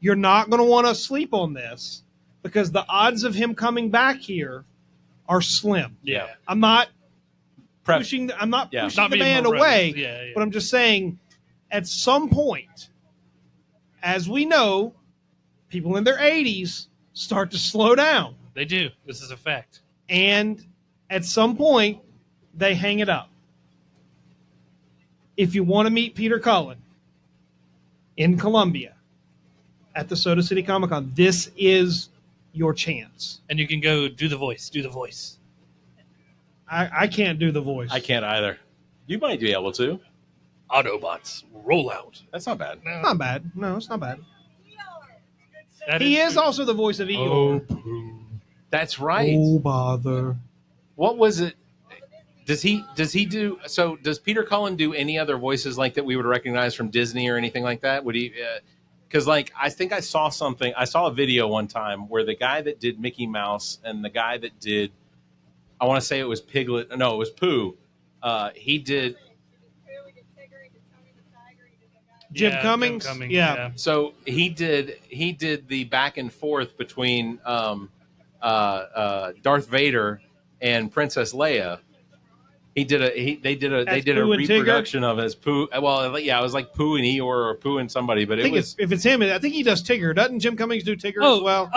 You're not going to want to sleep on this because the odds of him coming back here are slim. Yeah. I'm not pushing the Not band being morose. away, Yeah. but I'm just saying at some point, as we know, people in their 80s start to slow down. They do. This is a fact. And At some point, they hang it up. If you want to meet Peter Cullen in Columbia at the Soda City Comic Con, this is your chance. And you can go do the voice. Do the voice. I can't do the voice. I can't either. You might be able to. Autobots, roll out. That's not bad. It's not bad. No, it's not bad. That He is true. also the voice of Eeyore. That's right. Oh, bother. What was it? Does he do? So does Peter Cullen do any other voices like that we would recognize from Disney or anything like that? Would he? Because like I think I saw something. I saw a video one time where the guy that did Mickey Mouse and the guy that did, I want to say it was Piglet. No, it was Pooh. He did. Jim Cummings? Yeah. So he did the back and forth between Darth Vader and Princess Leia. They did a Pooh and reproduction of it as Pooh. Well, yeah, it was like Pooh and Eeyore or Pooh and somebody, but I think if it's him, I think he does Tigger. Doesn't Jim Cummings do Tigger as well?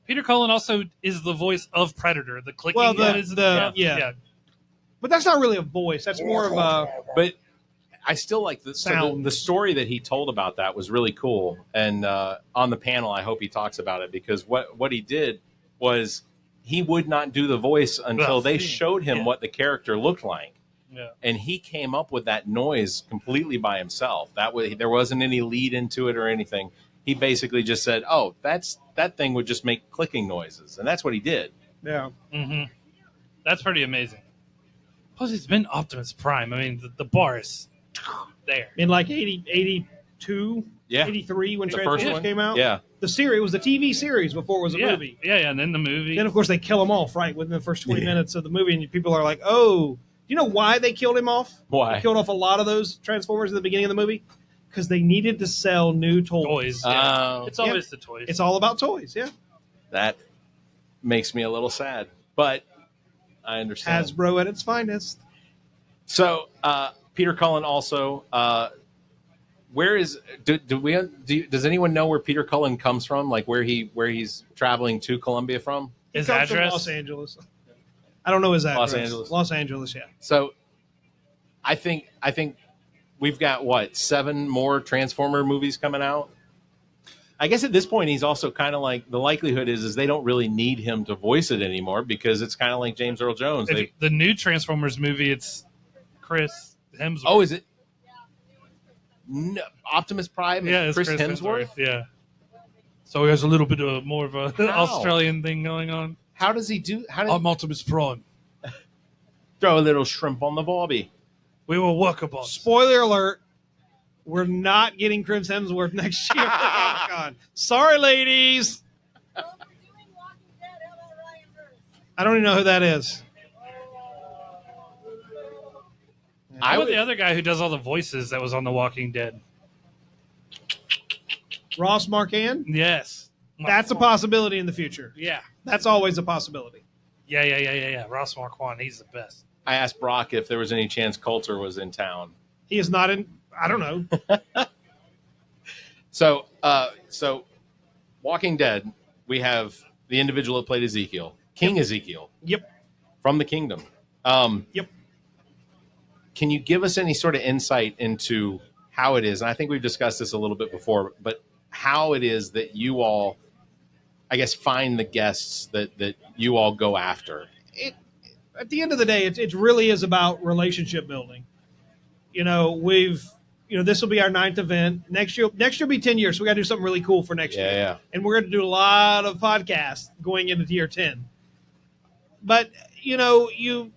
Peter Cullen also is the voice of Predator. The clicking. Well, yeah. But that's not really a voice. That's more of a. But I still like the sound. The story that he told about that was really cool. And on the panel, I hope he talks about it because what he did was he would not do the voice until they showed him what the character looked like. Yeah. And he came up with that noise completely by himself. That way, there wasn't any lead into it or anything. He basically just said, "Oh, that thing would just make clicking noises," and that's what he did. Yeah. Mm-hmm. That's pretty amazing. Plus, he's been Optimus Prime. I mean, the bar is there. In like 82, Yeah. 83 when The Transformers first one? came out. Yeah. The series, it was the TV series before it was a movie. Yeah, and then the movie. Then, of course, they kill him off right within the first 20 minutes of the movie, and people are like, "Oh, do you know why they killed him off? Why? They killed off a lot of those Transformers at the beginning of the movie because they needed to sell new toys. Yeah. It's always the toys. It's all about toys. Yeah, That makes me a little sad, but I understand. Hasbro at its finest. So, Peter Cullen also. Where is does anyone know where Peter Cullen comes from? Like where he's traveling to Columbia from? His Comes from address? Los Angeles. I don't know his address. Los Angeles. Los Angeles. Yeah. So, I think we've got 7 more Transformer movies coming out. I guess at this point he's also kind of like the likelihood is they don't really need him to voice it anymore because it's kind of like James Earl Jones. The new Transformers movie, it's Chris Hemsworth. Oh, is it? No, Optimus Prime. Yeah, it's Chris Hemsworth. Yeah. So he has a little bit of more of a How? Australian thing going on. How does he do? I'm Optimus Prime. Throw a little shrimp on the bobby? We were workables. Spoiler alert: we're not getting Chris Hemsworth next year for Comic-Con. Sorry, ladies. I don't even know who that is. How about the other guy who does all the voices that was on The Walking Dead? Ross Marquand? Yes. That's a possibility in the future. Yeah. That's always a possibility. Yeah. Ross Marquand, he's the best. I asked Brock if there was any chance Coulter was in town. He is not in. I don't know. So Walking Dead, we have the individual that played Ezekiel, King Ezekiel. Yep. From the Kingdom. Yep. Can you give us any sort of insight into how it is? And I think we've discussed this a little bit before, but how it is that you all, I guess, find the guests that you all go after. At the end of the day, it really is about relationship building. This will be our 9th event. Next year will be 10 years. So we got to do something really cool for next year. Yeah. And we're going to do a lot of podcasts going into year 10. But, you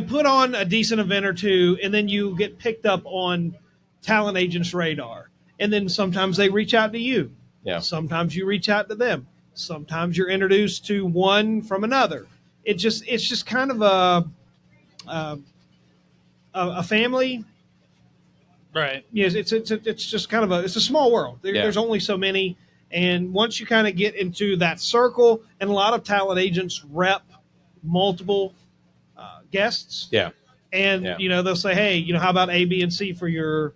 put on a decent event or two, and then you get picked up on talent agents' radar. And then sometimes they reach out to you. Yeah. Sometimes you reach out to them. Sometimes you're introduced to one from another. It's just kind of a family. Right. Yes, it's just kind of it's a small world. There's only so many, and once you kind of get into that circle, and a lot of talent agents rep multiple guests. Yeah. And they'll say, hey, how about A, B, and C for your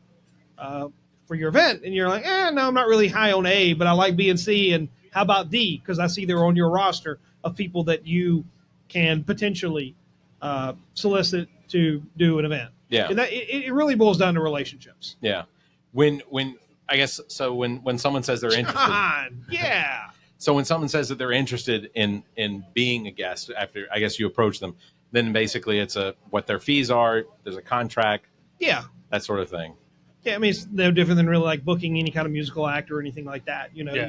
event? And you're like, no, I'm not really high on A, but I like B and C. And how about D? Because I see they're on your roster. of people that you can potentially solicit to do an event. Yeah. And it really boils down to relationships. Yeah. When I guess so when someone says they're interested. John, yeah. So when someone says that they're interested in being a guest after I guess you approach them, then basically it's what their fees are, there's a contract, Yeah. that sort of thing. Yeah, I mean, it's no different than really like booking any kind of musical act or anything like that. You know, Yeah.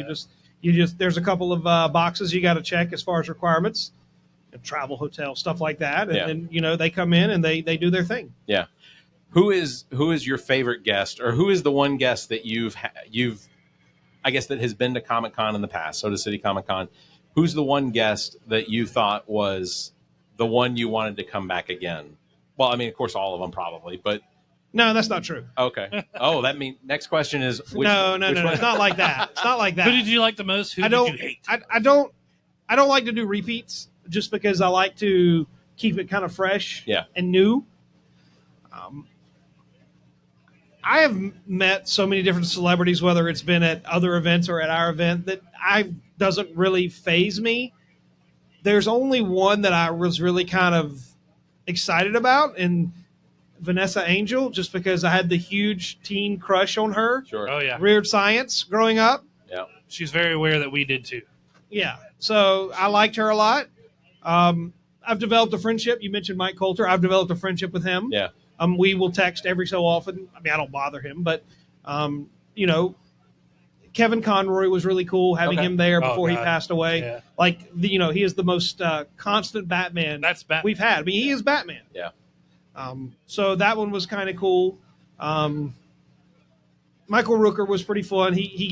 you just there's a couple of boxes you got to check as far as requirements, travel, hotel, stuff like that, and Yeah. then you know they come in and they do their thing. Yeah. Who is your favorite guest, or who is the one guest that you've I guess that has been to Comic-Con in the past, Soda City Comic-Con? Who's the one guest that you thought was the one you wanted to come back again? Well, I mean, of course, all of them probably, but No, that's not true. okay. Oh, that means next question is No, which it's not like that. It's not like that. Who did you like the most? Who I did don't. you hate? I don't like to do repeats just because I like to keep it kind of fresh Yeah. and new. I have met so many different celebrities, whether it's been at other events or at our event, that doesn't really faze me. There's only one that I was really kind of excited about, and Vanessa Angel, just because I had the huge teen crush on her. Sure. Oh yeah, Weird Science growing up. Yeah. she's very aware that we did too. Yeah. So I liked her a lot. I've developed a friendship. You mentioned Mike Coulter. I've developed a friendship with him. Yeah. We will text every so often. I mean, I don't bother him, but, you know, Kevin Conroy was really cool having Okay. him there Oh, before he God. passed away. Yeah. Like, you know, he is the most constant Batman That's Batman. we've had. I mean, he is Batman. Yeah. So that one was kind of cool. Michael Rooker was pretty fun. He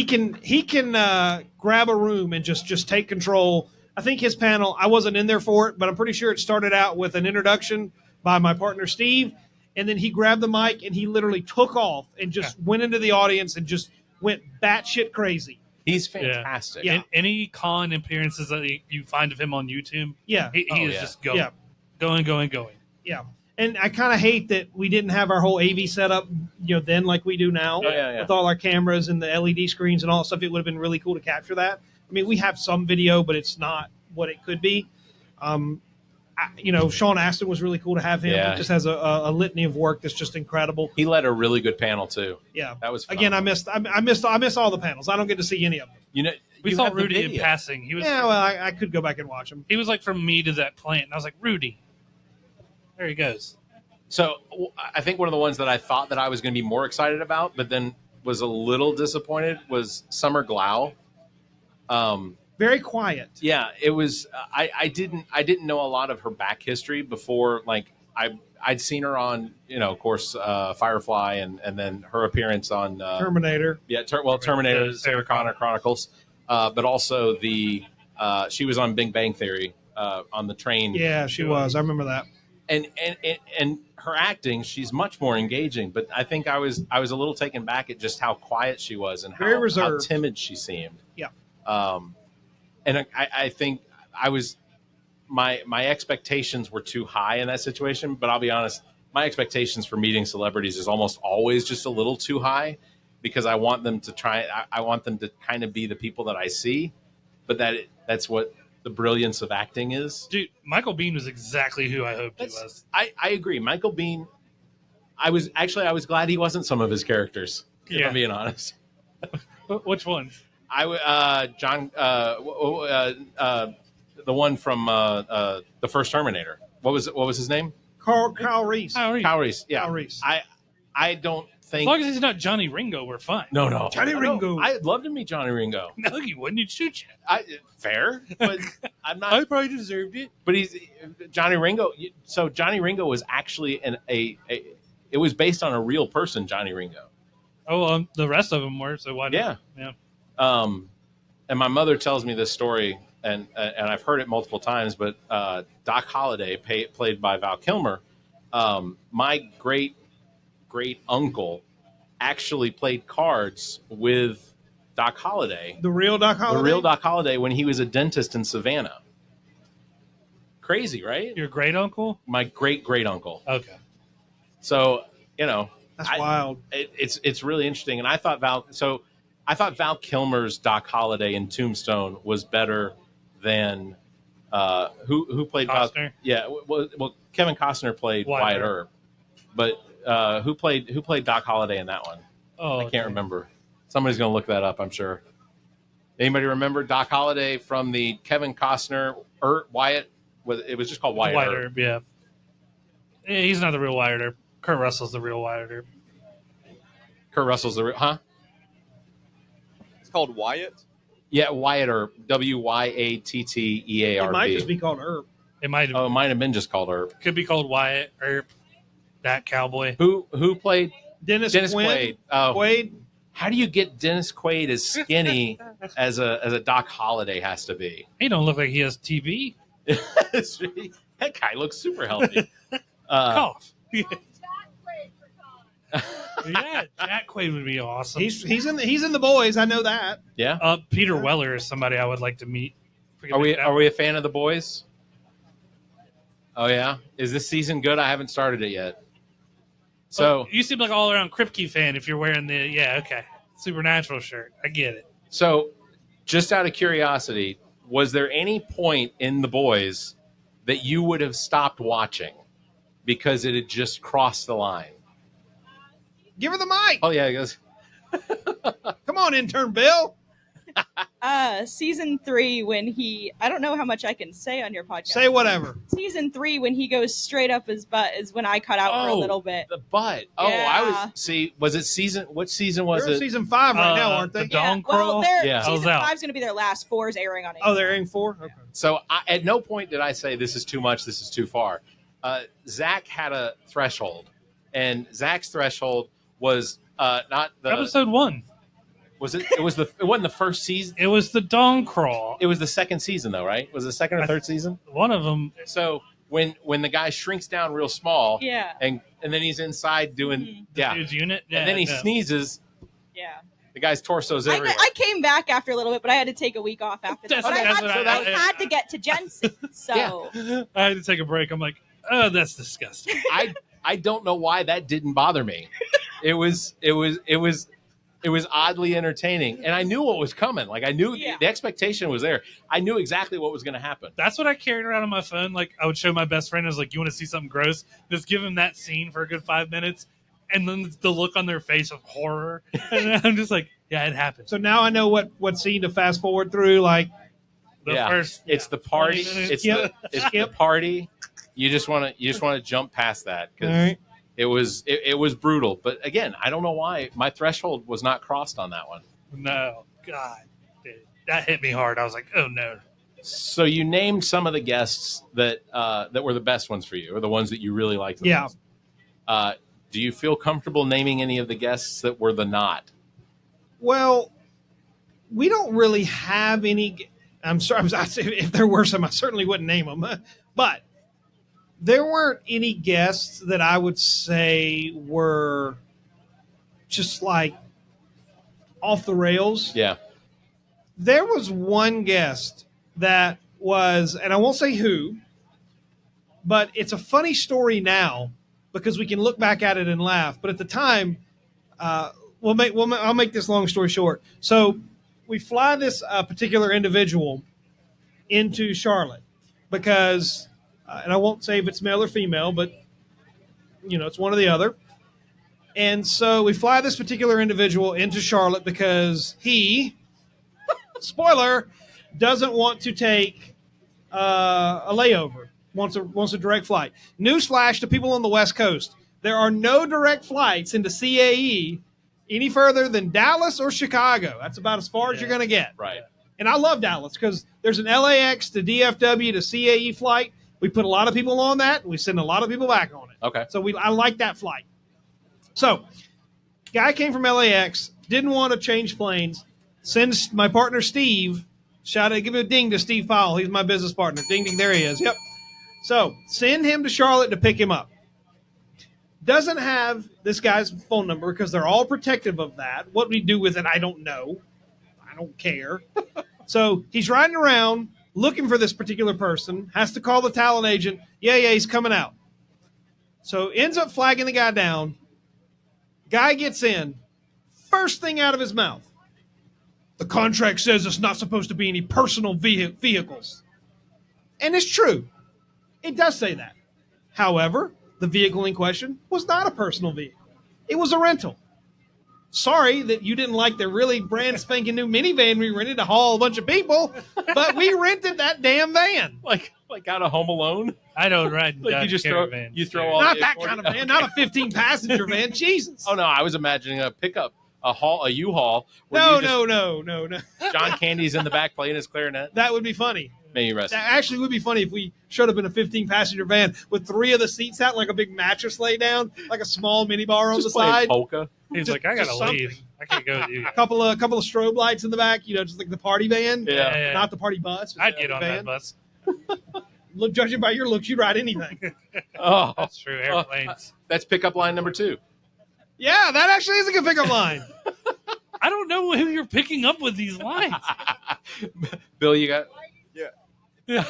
can grab a room and just take control. I think his panel, I wasn't in there for it, but I'm pretty sure it started out with an introduction by my partner Steve, and then he grabbed the mic and he literally took off and just went into the audience and just went batshit crazy. He's fantastic. Yeah. And any con appearances that you find of him on YouTube, Yeah. he is just going, Yeah. going. Yeah. And I kind of hate that we didn't have our whole AV setup, you know, then like we do now with all our cameras and the LED screens and all that stuff. It would have been really cool to capture that. I mean, we have some video, but it's not what it could be. You know, Sean Astin was really cool to have him. Yeah. He just has a litany of work that's just incredible. He led a really good panel too. Yeah. That was Again, I missed all the panels. I don't get to see any of them. You know, We you saw have the Rudy in video. passing. He was Yeah, well, I could go back and watch them. he was like from me to that plant, and I was like, Rudy, there he goes. So I think one of the ones that I thought that I was going to be more excited about, but then was a little disappointed, was Summer Glau. Very quiet. Yeah, it was. I didn't know a lot of her back history before. Like I'd seen her on, you know, of course, Firefly, and then her appearance on Terminator. Yeah, Terminator, Sarah Connor Chronicles, but also she was on Big Bang Theory on the train. Yeah, she was. I remember that. And her acting, she's much more engaging. But I think I was a little taken back at just how quiet she was and Very how reserved. timid she seemed. Yeah. And I think I was my expectations were too high in that situation. But I'll be honest, my expectations for meeting celebrities is almost always just a little too high, because I want them to I want them to kind of be the people that I see, but that's what the brilliance of acting is. Dude, Michael Biehn was exactly who I hoped he was. I agree. Michael Biehn, I was glad he wasn't some of his characters, if I'm being honest. Which ones? John, the one from the first Terminator. What was his name? Kyle Reese. Kyle Reese. Yeah. Kyle Reese. I don't think. As long as he's not Johnny Ringo, we're fine. No. Johnny Ringo. I'd love to meet Johnny Ringo. No, you wouldn't. He'd shoot you. Fair, but I'm not. I probably deserved it. But he's Johnny Ringo. So Johnny Ringo was actually it was based on a real person, Johnny Ringo. Oh, the rest of them were. So why not? Yeah. Yeah. And my mother tells me this story, and I've heard it multiple times. But Doc Holliday, played by Val Kilmer, my great uncle, actually played cards with Doc Holliday. The real Doc Holliday? The real Doc Holliday when he was a dentist in Savannah. Crazy, right? Your great uncle? My great uncle. Okay. So, you know, That's wild. It's really interesting. And I thought I thought Val Kilmer's Doc Holliday in Tombstone was better than who played Costner? Well, Kevin Costner played Wyatt Earp, but who played Doc Holliday in that one? Oh, I can't remember. Somebody's going to look that up, I'm sure. Anybody remember Doc Holliday from the Kevin Costner Wyatt? It was just called Wyatt Earp. Yeah. He's not the real Wyatt Earp. Kurt Russell's the real Wyatt Earp. Kurt Russell's the real, huh? It's called Wyatt? Yeah, Wyatt Earp. WYATTEARP. It might just be called Earp. It might have been just called Earp. Could be called Wyatt Earp. That cowboy. Who played Dennis Quaid? Quaid. How do you get Dennis Quaid as skinny as a Doc Holliday has to be? He don't look like he has TB. That guy looks super healthy. Cough. Yeah, Jack Quaid would be awesome. He's in the boys. I know that. Yeah. Peter Weller is somebody I would like to meet. Are we a fan of the boys? Oh yeah. Is this season good? I haven't started it yet. So you seem like all around Kripke fan if you're wearing the Supernatural shirt. I get it. So, just out of curiosity, was there any point in the boys that you would have stopped watching because it had just crossed the line? Give her the mic. Oh yeah, he goes. Come on, intern Bill. Season 3 when I don't know how much I can say on your podcast. Say whatever. Season 3 when he goes straight up his butt is when I cut out for a little bit. The butt. Yeah. Was it what season was They're it? Season 5 right now, aren't they? The Dawn Well, Crawl? season 5's going to be their last. 4 is airing on it. Oh, they're airing 4? Okay. So at no point did I say this is too much, this is too far. Zach had a threshold, and Zach's threshold was not the episode 1. Was it? It wasn't the first season. It was the Dawn Crawl. It was the second season, though, right? Was it the second or third season? One of them. So when the guy shrinks down real small, yeah, and then he's inside doing dude's unit, and then he sneezes. Yeah, the guy's torso's everywhere. I came back after a little bit, but I had to take a week off after that. But I had to get to Jensen, so I had to take a break. I'm like, oh, that's disgusting. I don't know why that didn't bother me. It was oddly entertaining, and I knew what was coming. Like I knew the expectation was there. I knew exactly what was going to happen. That's what I carried around on my phone. Like I would show my best friend. I was like, "You want to see something gross? Just give him that scene for a good 5 minutes." And then the look on their face of horror, and I'm just like, "Yeah, it happened." So now I know what scene to fast forward through. Like the first, it's the party. It's the party. You just want to jump past that because it was brutal. But again, I don't know why my threshold was not crossed on that one. No, God, dude, that hit me hard. I was like, oh no. So you named some of the guests that were the best ones for you, or the ones that you really liked the most. Do you feel comfortable naming any of the guests that were the not? Well, we don't really have any. I'm sorry. If there were some, I certainly wouldn't name them. But there weren't any guests that I would say were just like off the rails. Yeah. There was one guest that was, and I won't say who, but it's a funny story now because we can look back at it and laugh. But at the time, I'll make this long story short. So we fly this particular individual into Charlotte because, and I won't say if it's male or female, but it's one or the other. And so we fly this particular individual into Charlotte because he, spoiler, doesn't want to take a layover. Wants a direct flight. Newsflash to people on the West Coast: there are no direct flights into CAE any further than Dallas or Chicago. That's about as far as you're going to get. Right. And I love Dallas because there's an LAX to DFW to CAE flight. We put a lot of people on that, and we send a lot of people back on it. Okay. So I like that flight. So, guy came from LAX, didn't want to change planes, sends my partner Steve, give a ding to Steve Powell. He's my business partner. Ding, ding, there he is. Yep. So, send him to Charlotte to pick him up. Doesn't have this guy's phone number because they're all protective of that. What we do with it, I don't know. I don't care. So, he's riding around looking for this particular person, has to call the talent agent. Yeah, he's coming out. So, ends up flagging the guy down. Guy gets in. First thing out of his mouth. the contract says it's not supposed to be any personal vehicles. And it's true. It does say that. However, the vehicle in question was not a personal vehicle. It was a rental. Sorry that you didn't like the really brand spanking new minivan we rented to haul a bunch of people, but we rented that damn van. Like out of Home Alone. I don't ride Like you just throw all not the that kind of van, not a 15 passenger van. Jesus. Oh no, I was imagining a pickup, a U-Haul. No. John Candy's in the back playing his clarinet. That would be funny. May you rest. That actually would be funny if we showed up in a 15-passenger van with 3 of the seats out, like a big mattress laid down, like a small minibar on the side. Polka. He's Just- like, I gotta just something. leave. I can't go with you. A couple of strobe lights in the back, just like the party van. Yeah. Not the party bus. but I'd the get on van. that bus. Look, judging by your looks, you'd ride anything. Oh, That's true. Airplanes. that's pickup line number 2. Yeah, that actually is a good pickup line. I don't know who you're picking up with these lines. Bill, you got? Yeah.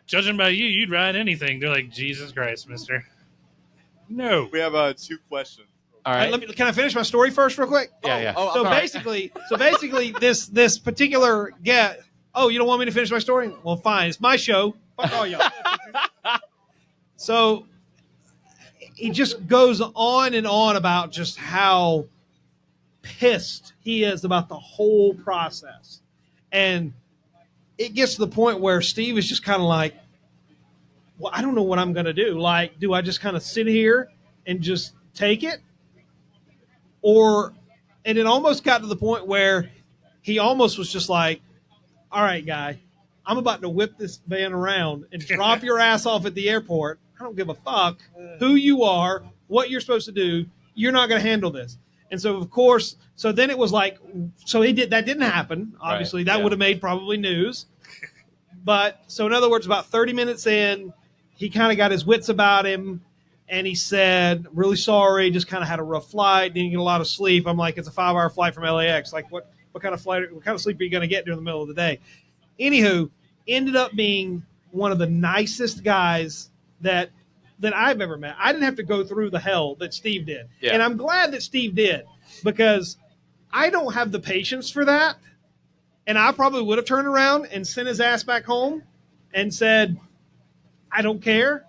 Judging by you, you'd ride anything. They're like, Jesus Christ, mister. No. We have 2 questions. All right. Can I finish my story first, real quick? Yeah. So basically, this particular get. Oh, you don't want me to finish my story? Well, fine. It's my show. Fuck all y'all. So he just goes on and on about just how pissed he is about the whole process, and it gets to the point where Steve is just kind of like, well, I don't know what I'm going to do. Like, do I just kind of sit here and just take it? And it almost got to the point where he almost was just like, all right, guy, I'm about to whip this van around and drop your ass off at the airport. I don't give a fuck who you are, what you're supposed to do. You're not going to handle this. And so, of course, so then it was like, so that didn't happen. Obviously, that would have made probably news. But so in other words, about 30 minutes in, he kind of got his wits about him. And he said, really sorry, just kind of had a rough flight, didn't get a lot of sleep. I'm like, it's a 5-hour flight from LAX. Like, what kind of sleep are you going to get during the middle of the day? Anywho, ended up being one of the nicest guys that I've ever met. I didn't have to go through the hell that Steve did. Yeah. And I'm glad that Steve did, because I don't have the patience for that. And I probably would have turned around and sent his ass back home and said, I don't care.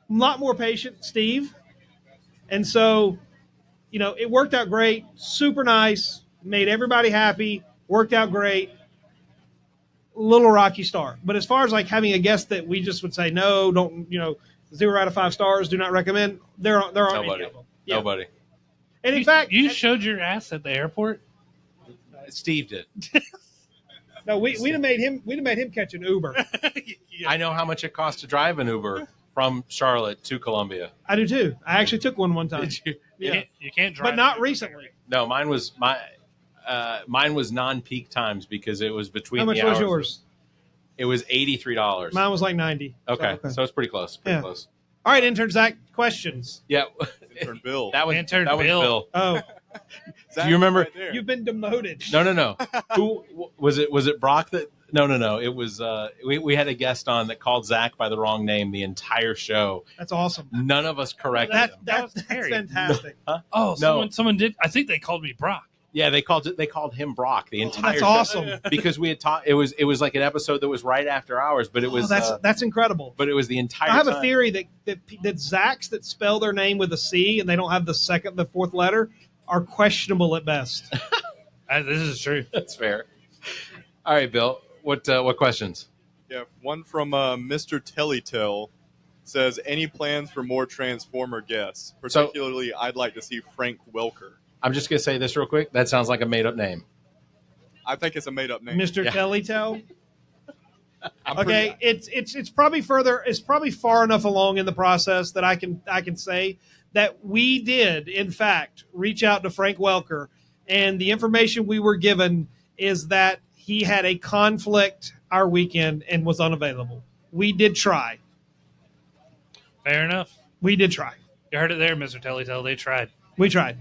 I'm a lot more patient, Steve. And so, it worked out great. Super nice. Made everybody happy. Worked out great. Little rocky start. But as far as like having a guest that we just would say, no, don't, 0 out of 5 stars, do not recommend, there aren't any of them. Yeah. Nobody. And in fact, you showed your ass at the airport? Steve did. No, we'd have made him catch an Uber. I know how much it costs to drive an Uber from Charlotte to Columbia. I do too. I actually took one time. Did you? Yeah. You can't drive. But not recently. No, mine was non-peak times because it was between How much the was hours. yours? It was $83. Mine was like 90. Okay, so it's pretty close. Pretty Yeah. close. All right, intern Zach, questions. Yeah. Intern Bill. That was Intern that was Bill. Bill. Oh, Do you remember? Right there. you've been demoted. No. Who was it? Was it Brock that? No. It was we had a guest on that called Zach by the wrong name the entire show. That's awesome. None of us corrected him. That was That's scary. fantastic. Huh? Oh, No. someone did. I think they called me Brock. Yeah, they called him Brock the entire That's show. awesome. Because we had talked. It was like an episode that was right after ours, but it was that's incredible. but it was the entire. I have time. a theory that Zachs that spell their name with a C and they don't have the fourth letter are questionable at best. This is true. That's fair. All right, Bill. What questions? Yeah, one from Mr. Tellytell says, any plans for more Transformer guests? Particularly, I'd like to see Frank Welker. I'm just gonna say this real quick. That sounds like a made up name. I think it's a made up name. Mr. Yeah. Tellytell. I'm Okay, it's probably far enough along in the process that I can say that we did in fact reach out to Frank Welker, and the information we were given is that he had a conflict our weekend and was unavailable. We did try. Fair enough. We did try. You heard it there, Mr. Tellytell. They tried. We tried.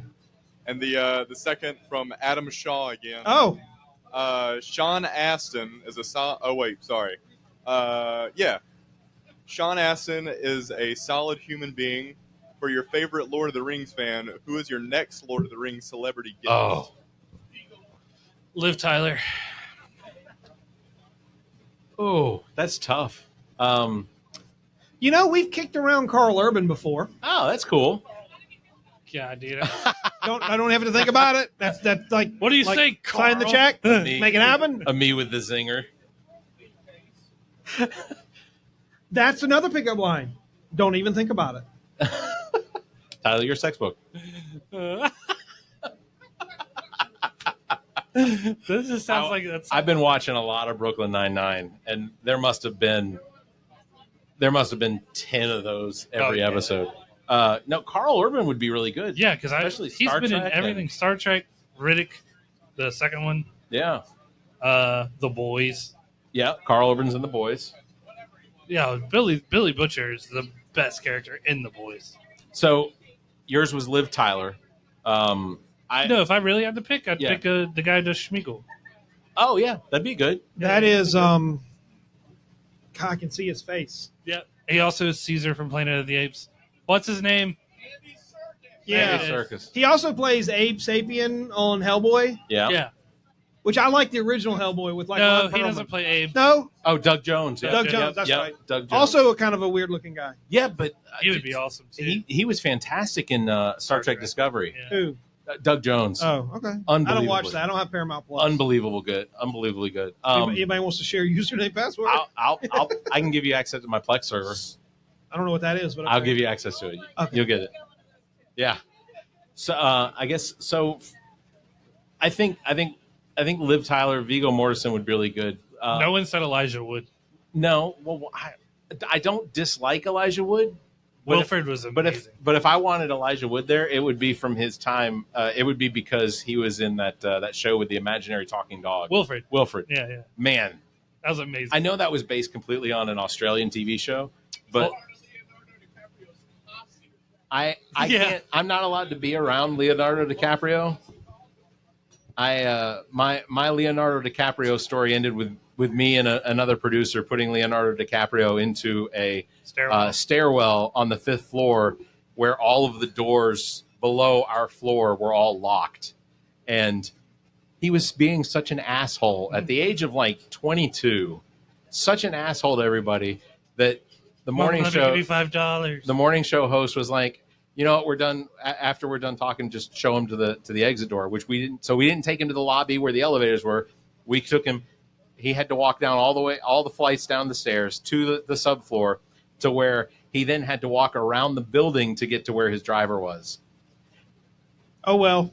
And the second from Adam Shaw again. Oh, Sean Astin is Sean Astin is a solid human being. For your favorite Lord of the Rings fan, who is your next Lord of the Rings celebrity guest? Oh, Liv Tyler. Oh, that's tough. You know, we've kicked around Carl Urban before. Oh, that's cool. God, dude. I don't have to think about it. That's like. What do you like, say, sign the Carl? check, Me. make it happen. Me with the zinger. That's another pickup line. Don't even think about it. Tyler, your sex book. This just sounds like that's. I've been watching a lot of Brooklyn Nine-Nine, and there must have been 10 of those every episode. No, Carl Urban would be really good. Yeah, because he's Star been in Trek everything. and- Star Trek, Riddick, the second one. Yeah. The Boys. Yeah, Carl Urban's in The Boys. Yeah, Billy Butcher is the best character in The Boys. So yours was Liv Tyler. No, if I really had to pick, I'd pick the guy who does Schmeagol. Oh yeah, that'd be good. That is God, I can see his face. Yeah, he also is Caesar from Planet of the Apes. What's his name? Yeah, Andy Serkis. he also plays Abe Sapien on Hellboy. Yeah. Which I like the original Hellboy with like. No, Ron he Perlman. doesn't play Abe. No. Oh, Doug Jones. Yeah. Doug Jones. That's right. Doug Jones. Also, a kind of a weird looking guy. Yeah, but he would be awesome too. He was fantastic in Star Trek Discovery. Yeah. Who? Doug Jones. Oh, okay. I don't watch that. I don't have Paramount Plus. Unbelievable good. Unbelievably good. Anybody wants to share username password? I can give you access to my Plex server. I don't know what that is, but I'll give you access to it. Okay. You'll get it. Yeah. So I guess so. I think Liv Tyler, Viggo Mortensen would be really good. No one said Elijah Wood. No, well, I don't dislike Elijah Wood. Wilfred was amazing. But if I wanted Elijah Wood there, it would be from his time. It would be because he was in that show with the imaginary talking dog. Wilfred. Yeah. Man, that was amazing. I know that was based completely on an Australian TV show, but I can't. I'm not allowed to be around Leonardo DiCaprio. My Leonardo DiCaprio story ended with me and another producer putting Leonardo DiCaprio into a stairwell on the 5th floor where all of the doors below our floor were all locked. And he was being such an asshole at the age of like 22, such an asshole to everybody that the morning show, $5. the morning show host was like, you know what, we're done. After we're done talking, just show him to the exit door, which we didn't. So we didn't take him to the lobby where the elevators were. We took him. He had to walk down all the flights down the stairs to the subfloor to where he then had to walk around the building to get to where his driver was. Oh, well.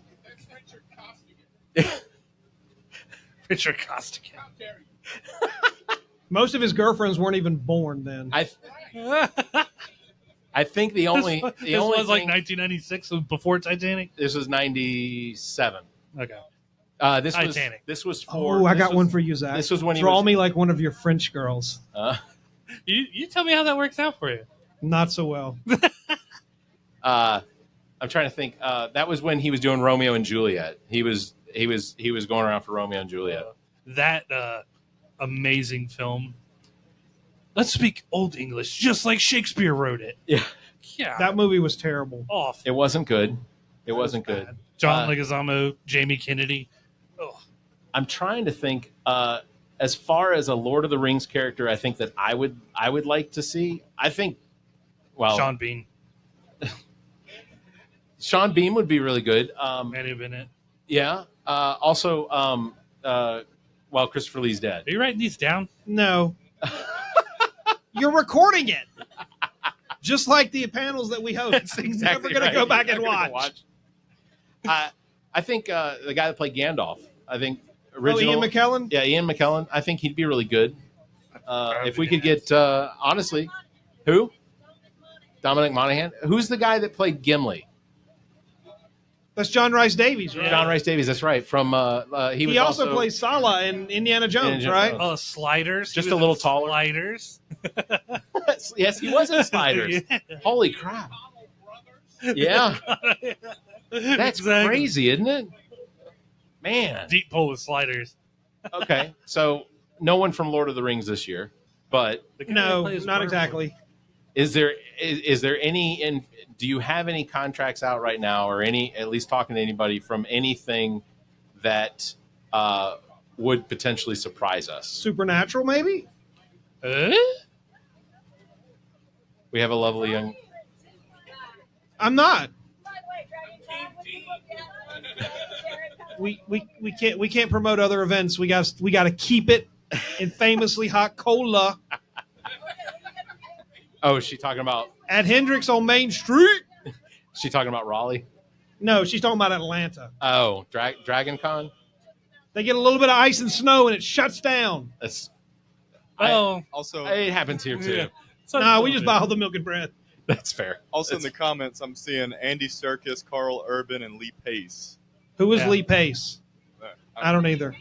Richard Costigan. Most of his girlfriends weren't even born then. I think the only was thing, like 1996 before Titanic. This was 97. Okay. This Titanic. This was for. Oh, I got one for you, Zach. This was when he Draw was, me like one of your French girls. You tell me how that works out for you. Not so well. I'm trying to think. That was when he was doing Romeo and Juliet. He was going around for Romeo and Juliet. That amazing film. Let's speak Old English, just like Shakespeare wrote it. Yeah. Yeah. That movie was terrible. Off. It wasn't good. It wasn't good. John Leguizamo, Jamie Kennedy. Oh. I'm trying to think. As far as a Lord of the Rings character, I think that I would like to see. I think. Well, Sean Bean. Sean Bean would be really good. Manny Bennett. Yeah. Also, Christopher Lee's dead. Are you writing these down? No. You're recording it. Just like the panels that we host. That's exactly Never going to go back and Never gonna watch. I think the guy that played Gandalf. I think original. Ian McKellen? Yeah, Ian McKellen. I think he'd be really good. If we could get honestly, who? Dominic Monaghan. Who's the guy that played Gimli? That's John Rhys Davies, right? John Rhys Davies. That's right. From he also plays Sala in Indiana Jones, right? Oh, Sliders. Just a little taller. Sliders. Yes, he was in Sliders. Yeah. Holy crap! Yeah, that's crazy, isn't it? Man, Deep pull with Sliders. Okay, so no one from Lord of the Rings this year, but No, not exactly. Is there any? Do you have any contracts out right now, or any? At least talking to anybody from anything that would potentially surprise us. Supernatural, maybe. We have a lovely young. I'm not. We can't promote other events. We got to keep it in famously hot cola. Oh, is she talking about at Hendrix on Main Street? She talking about Raleigh? No, she's talking about Atlanta. Oh, Dragon Con. They get a little bit of ice and snow and it shuts down. That's also it happens here too. No, we just buy all the milk and bread. That's fair. Also in the comments, I'm seeing Andy Serkis, Carl Urban, and Lee Pace. Who is Lee Pace? I don't either.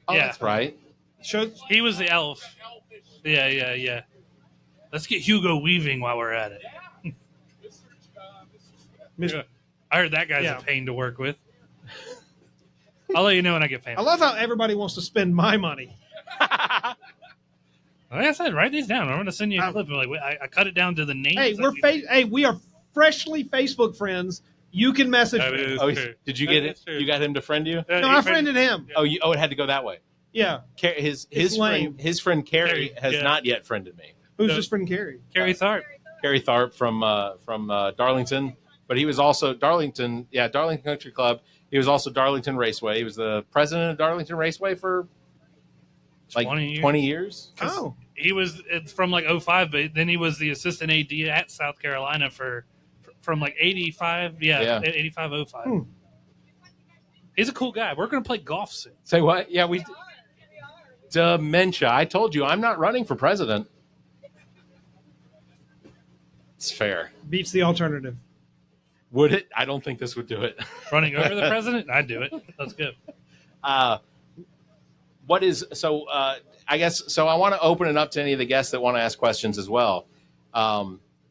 Oh, that's right. He was the elf. Yeah. Let's get Hugo Weaving while we're at it. I heard that guy's a pain to work with. I'll let you know when I get famous. I love how everybody wants to spend my money. Like I said, write these down. I'm going to send you a clip. Like I cut it down to the names. Hey, we are freshly Facebook friends. You can message me. Oh, did you get it? You got him to friend you? No, I friended him. Oh, it had to go that way. Yeah. His friend Carrie has not yet friended me. Who's his friend Carrie? Carrie Tharp. Carrie Tharp from Darlington, but he was also Darlington Country Club. He was also Darlington Raceway. He was the president of Darlington Raceway for like 20 years. Oh, he was from like 05, but then he was the assistant AD at South Carolina from like 85. Yeah. 85, 05. He's a cool guy. We're going to play golf soon. Say what? Yeah, we. Dementia. I told you I'm not running for president. It's fair. Beats the alternative. Would it? I don't think this would do it. Running over the president? I'd do it. That's good. What is so? I guess so. I want to open it up to any of the guests that want to ask questions as well.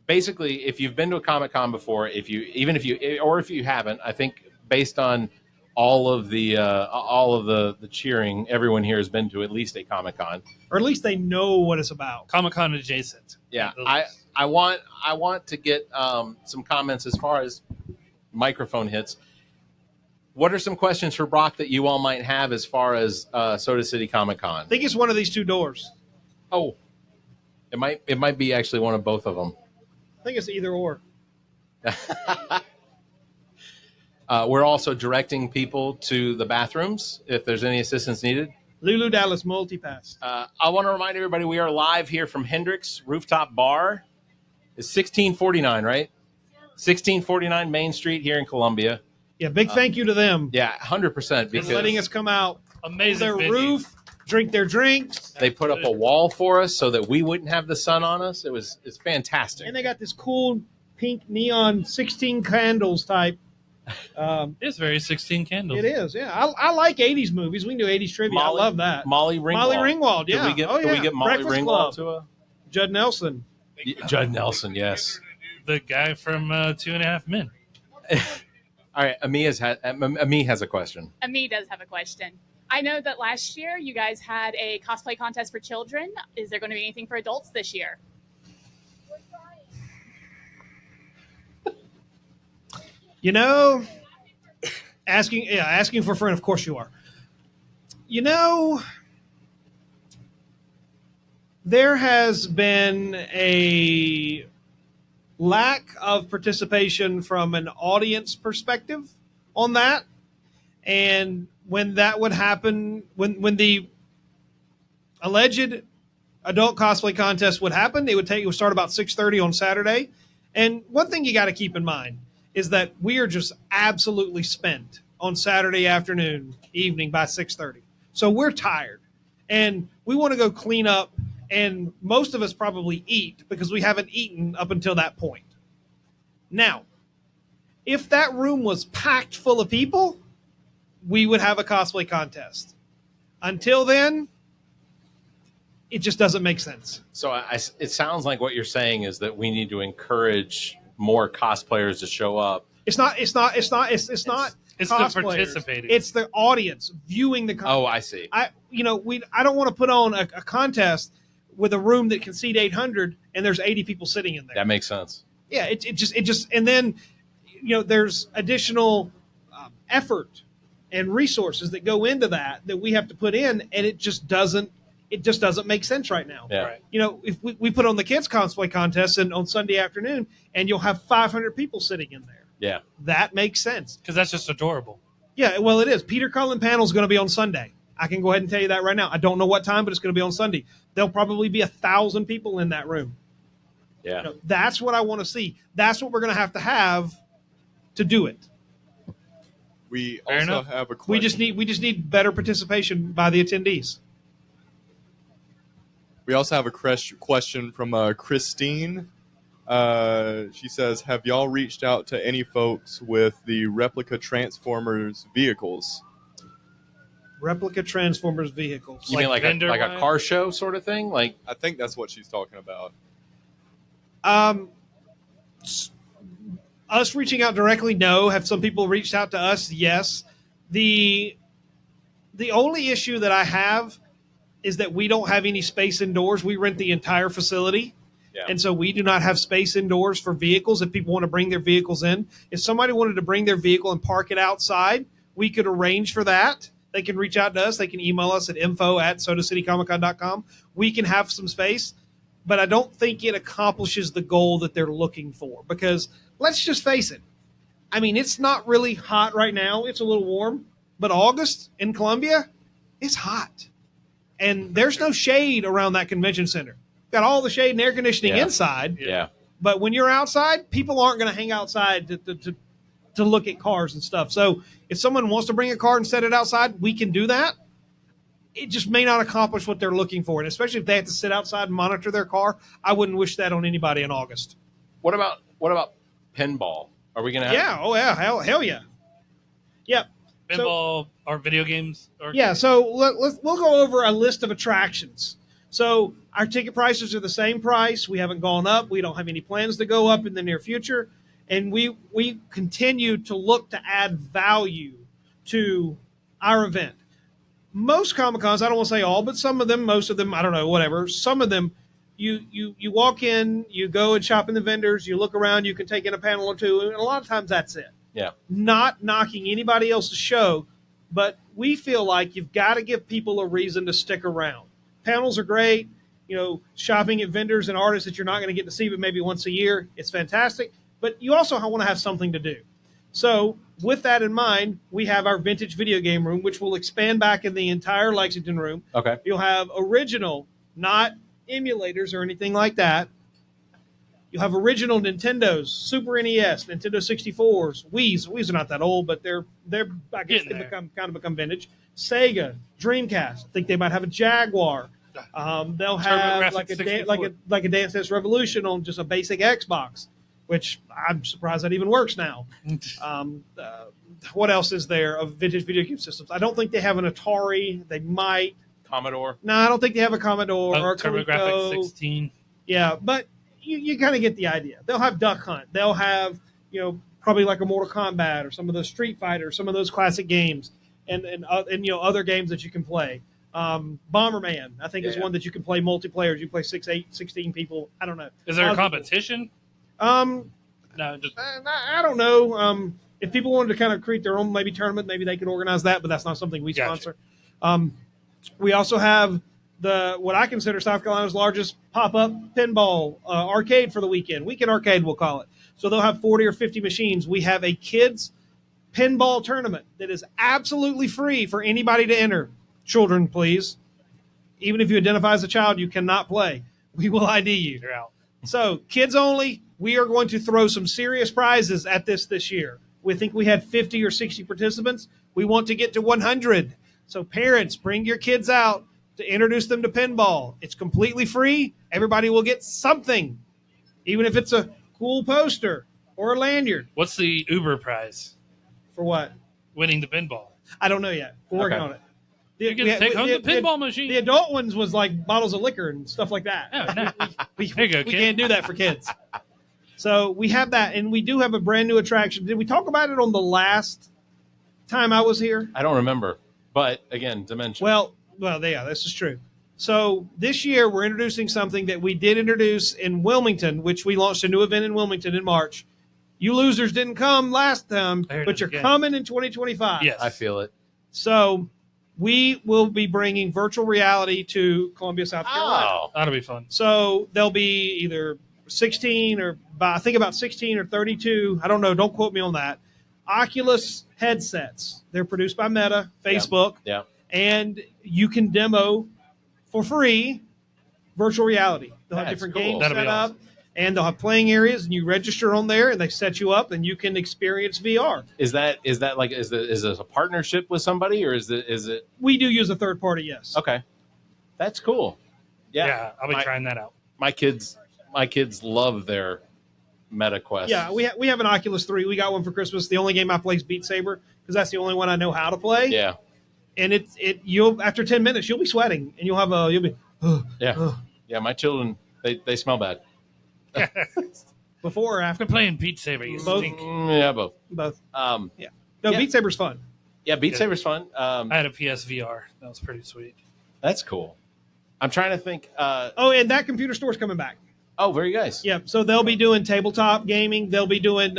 Basically, if you've been to a Comic-Con before, if you haven't, I think based on all of the cheering, everyone here has been to at least a Comic-Con, or at least they know what it's about. Comic-Con adjacent. Yeah, I want to get some comments as far as microphone hits. What are some questions for Brock that you all might have as far as Soda City Comic-Con? I think it's one of these two doors. Oh, it might be actually one of both of them. I think it's either or. We're also directing people to the bathrooms if there's any assistance needed. Lulu Dallas Multipass. I want to remind everybody we are live here from Hendrix Rooftop Bar. It's 1649, right? 1649 Main Street here in Columbia. Yeah, big thank you to them. Yeah, 100%. Because letting us come out. Amazing. Their venue. roof, drink their drinks. They put up a wall for us so that we wouldn't have the sun on us. It's fantastic. And they got this cool pink neon 16 candles type. It's very 16 candles. It is, yeah. I like 80s movies. We can do 80s trivia. I love that. Molly Ringwald. Molly Ringwald, yeah. Can we get Molly Breakfast Ringwald Club. to a Judd Nelson. Judd Nelson, yes. The guy from 2.5 Men. All right, Ami has a question. Ami does have a question. I know that last year you guys had a cosplay contest for children. Is there going to be anything for adults this year? You know, asking for a friend, of course you are. You know, there has been a lack of participation from an audience perspective on that. And when that would happen, when the alleged adult cosplay contest would happen, it would start about 6:30 on Saturday. And one thing you got to keep in mind is that we are just absolutely spent on Saturday afternoon, evening by 6:30. So we're tired and we want to go clean up, and most of us probably eat because we haven't eaten up until that point. Now, if that room was packed full of people, we would have a cosplay contest. Until then, it just doesn't make sense. So it sounds like what you're saying is that we need to encourage more cosplayers to show up. It's not It's the participating. It's the audience viewing the contest. Oh, I see. I don't want to put on a contest with a room that can seat 800 and there's 80 people sitting in there. That makes sense. Yeah, it just and then there's additional effort and resources that go into that we have to put in, and it just doesn't make sense right now. Yeah. Right. You know, if we put on the kids cosplay contest and on Sunday afternoon, and you'll have 500 people sitting in there. Yeah. That makes sense. Because that's just adorable. Yeah, well, it is. Peter Cullen panel is going to be on Sunday. I can go ahead and tell you that right now. I don't know what time, but it's going to be on Sunday. There'll probably be 1,000 people in that room. Yeah. You know, that's what I want to see. That's what we're going to have to do it. We Fair also enough. have a question. We just need better participation by the attendees. We also have a question from Christine. She says, have y'all reached out to any folks with the replica Transformers vehicles? Replica Transformers vehicles. You mean like a vendor-wise? car show sort of thing? Like, I think that's what she's talking about. Us reaching out directly, no. Have some people reached out to us? Yes. The only issue that I have is that we don't have any space indoors. We rent the entire facility. Yeah. And so we do not have space indoors for vehicles if people want to bring their vehicles in. If somebody wanted to bring their vehicle and park it outside, we could arrange for that. They can reach out to us. They can email us at info@sodacitycomiccon.com. We can have some space, but I don't think it accomplishes the goal that they're looking for, because let's just face it. I mean, it's not really hot right now. It's a little warm, but August in Columbia, it's hot. And there's no shade around that convention center. Got all the shade and air conditioning inside. Yeah. But when you're outside, people aren't going to hang outside to look at cars and stuff. So if someone wants to bring a car and set it outside, we can do that. It just may not accomplish what they're looking for. And especially if they have to sit outside and monitor their car, I wouldn't wish that on anybody in August. What about pinball? Are we going to have? Yeah. Oh, yeah. Hell yeah. Yep. Pinball or video games? Or Yeah, so we'll go over a list of attractions. So our ticket prices are the same price. We haven't gone up. We don't have any plans to go up in the near future. And we continue to look to add value to our event. Most Comic-Cons, I don't want to say all, but some of them, most of them, I don't know, whatever. Some of them, you walk in, you go and shop in the vendors, you look around, you can take in a panel or two, and a lot of times that's it. Yeah. Not knocking anybody else's show, but we feel like you've got to give people a reason to stick around. Panels are great. You know, shopping at vendors and artists that you're not going to get to see but maybe once a year, it's fantastic. But you also want to have something to do. So with that in mind, we have our vintage video game room, which will expand back in the entire Lexington room. Okay. You'll have original, not emulators or anything like that. You'll have original Nintendos, Super NES, Nintendo 64s, Wii's. Wii's are not that old, but they're I guess they become vintage. Sega, Dreamcast. I think they might have a Jaguar. They'll have like a Dance Dance Revolution on just a basic Xbox, which I'm surprised that even works now. What else is there of vintage video game systems? I don't think they have an Atari. They might. Commodore. No, I don't think they have a Commodore or a TurboGrafx Coleco. 16. Yeah, but you kind of get the idea. They'll have Duck Hunt. They'll have, probably like a Mortal Kombat or some of those Street Fighter, some of those classic games, and other games that you can play. Bomberman, I think, is one that you can play multiplayer. You play 6, 8, 16 people. I don't know. Is there a competition? No, just I don't know. If people wanted to kind of create their own maybe tournament, maybe they could organize that, but that's not something we sponsor. We also have what I consider South Carolina's largest pop-up pinball arcade for the weekend. Weekend arcade, we'll call it. So they'll have 40 or 50 machines. We have a kids pinball tournament that is absolutely free for anybody to enter. Children, please. Even if you identify as a child, you cannot play. We will ID you. You're out. So kids only. We are going to throw some serious prizes at this year. We think we had 50 or 60 participants. We want to get to 100. So parents, bring your kids out to introduce them to pinball. It's completely free. Everybody will get something, even if it's a cool poster or a lanyard. What's the Uber prize? For what? Winning the pinball. I don't know yet. We're working on it. You get to take home the pinball machine. The adult ones was like bottles of liquor and stuff like that. Oh, no. We kid. can't do that for kids. So we have that, and we do have a brand new attraction. Did we talk about it on the last time I was here? I don't remember, but again, Dimension. Well, yeah, this is true. So this year we're introducing something that we did introduce in Wilmington, which we launched a new event in Wilmington in March. You losers didn't come last time, I heard but it you're again. coming in 2025. Yes. I feel it. So we will be bringing virtual reality to Columbia, South Carolina. Oh, That'll be fun. So there'll be either 16 or I think about 16 or 32. I don't know. Don't quote me on that. Oculus headsets. They're produced by Meta, Facebook, yeah. and you can demo for free virtual reality. They'll have That's different cool. games That'll set be up, awesome. and they'll have playing areas, and you register on there, and they set you up, and you can experience VR. Is that like is this a partnership with somebody, or is it? We do use a third party, yes. Okay, that's cool. Yeah, I'll be trying that out. My kids love their Meta Quest. Yeah, we have an Oculus 3. We got one for Christmas. The only game I play is Beat Saber because that's the only one I know how to play. Yeah. And you'll after 10 minutes you'll be sweating and you'll be Yeah. My children they smell bad. before or after. After playing Beat Saber, you Both. stink. Yeah, both. Both. Um, No, yeah. Beat Saber's fun. yeah, Beat Yeah. Saber's fun. I had a PSVR. That was pretty sweet. That's cool. I'm trying to think. Oh, and that computer store's coming back. Oh, very nice. Yeah, so they'll be doing tabletop gaming. They'll be doing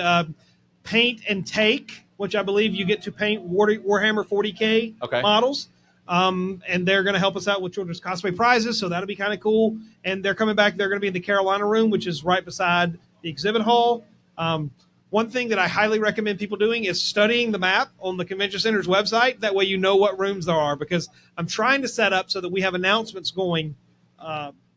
paint and take, which I believe you get to paint Warhammer 40K Okay. models. And they're going to help us out with children's cosplay prizes, so that'll be kind of cool. And they're coming back. They're going to be in the Carolina room, which is right beside the exhibit hall. One thing that I highly recommend people doing is studying the map on the Convention Center's website. That way you know what rooms there are, because I'm trying to set up so that we have announcements going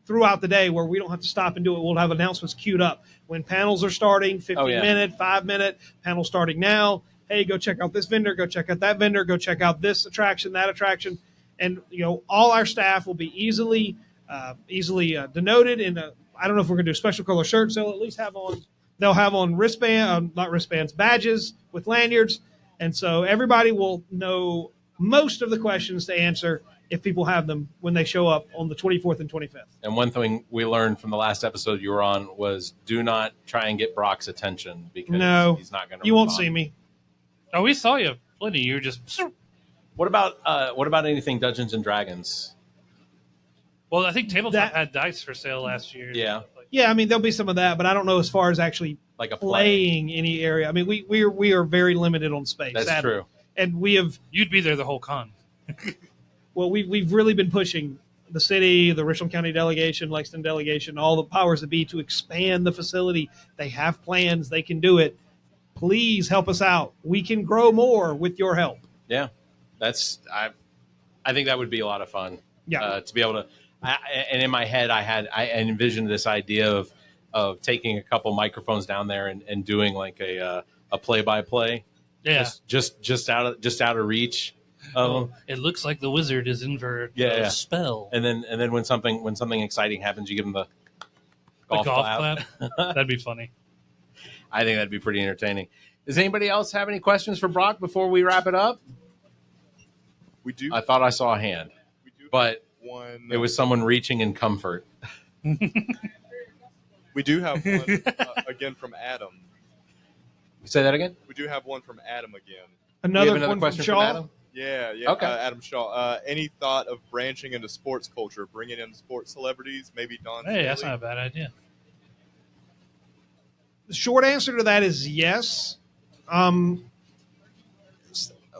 throughout the day where we don't have to stop and do it. We'll have announcements queued up when panels are starting, 15-minute, 5-minute, panel starting now. Hey, go check out this vendor, go check out that vendor, go check out this attraction, that attraction. And, all our staff will be easily denoted in I don't know if we're going to do special color shirts. They'll at least they'll have on not wristbands, badges with lanyards. And so everybody will know most of the questions to answer if people have them when they show up on the 24th and 25th. And one thing we learned from the last episode you were on was do not try and get Brock's attention because he's not going to. You won't see me. Oh, we saw you plenty. You're just. What about anything Dungeons and Dragons? Well, I think Tabletop had dice for sale last year. Yeah. Yeah, I mean there'll be some of that, but I don't know as far as actually like a playing any area. I mean we are very limited on space. That's sadly. true. And we have. You'd be there the whole con. Well, we've really been pushing the city, the Richland County delegation, Lexington delegation, all the powers that be to expand the facility. They have plans. They can do it. Please help us out. We can grow more with your help. Yeah, I think that would be a lot of fun. Yeah. To be able to, and in my head, I envisioned this idea of taking a couple microphones down there and doing like a play-by-play. Yeah. Just out of reach. It looks like the wizard is in for a spell. And then when something exciting happens, you give them the golf clap. That'd be funny. I think that'd be pretty entertaining. Does anybody else have any questions for Brock before we wrap it up? We do. I thought I saw a hand, but one. It was someone reaching in comfort. We do have one again from Adam. Say that again. We do have one from Adam again. Another one question from Adam. Yeah. Okay. Adam Shaw. Any thought of branching into sports culture, bringing in sports celebrities, maybe Don? Hey, that's not a bad idea. The short answer to that is yes.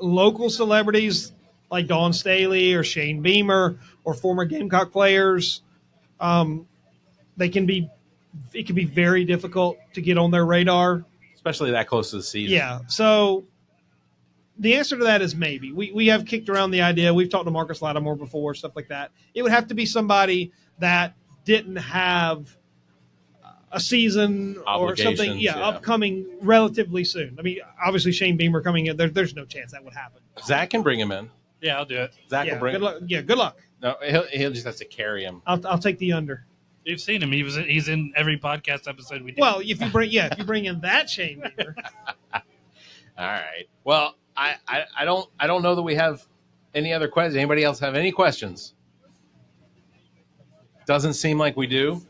Local celebrities like Dawn Staley or Shane Beamer or former Gamecock players, it can be very difficult to get on their radar. Especially that close to the season. Yeah. So the answer to that is maybe. We have kicked around the idea. We've talked to Marcus Lattimore before, stuff like that. It would have to be somebody that didn't have a season or something upcoming relatively soon. I mean, obviously Shane Beamer coming in, there's no chance that would happen. Zach can bring him in. Yeah, I'll do it. Zach will bring good luck. Yeah, good luck. No, he'll just have to carry him. I'll take the under. You've seen him. He's in every podcast episode we did. Well, if you bring in that Shane Beamer. All right. Well, I don't know that we have any other questions. Anybody else have any questions? Doesn't seem like we do.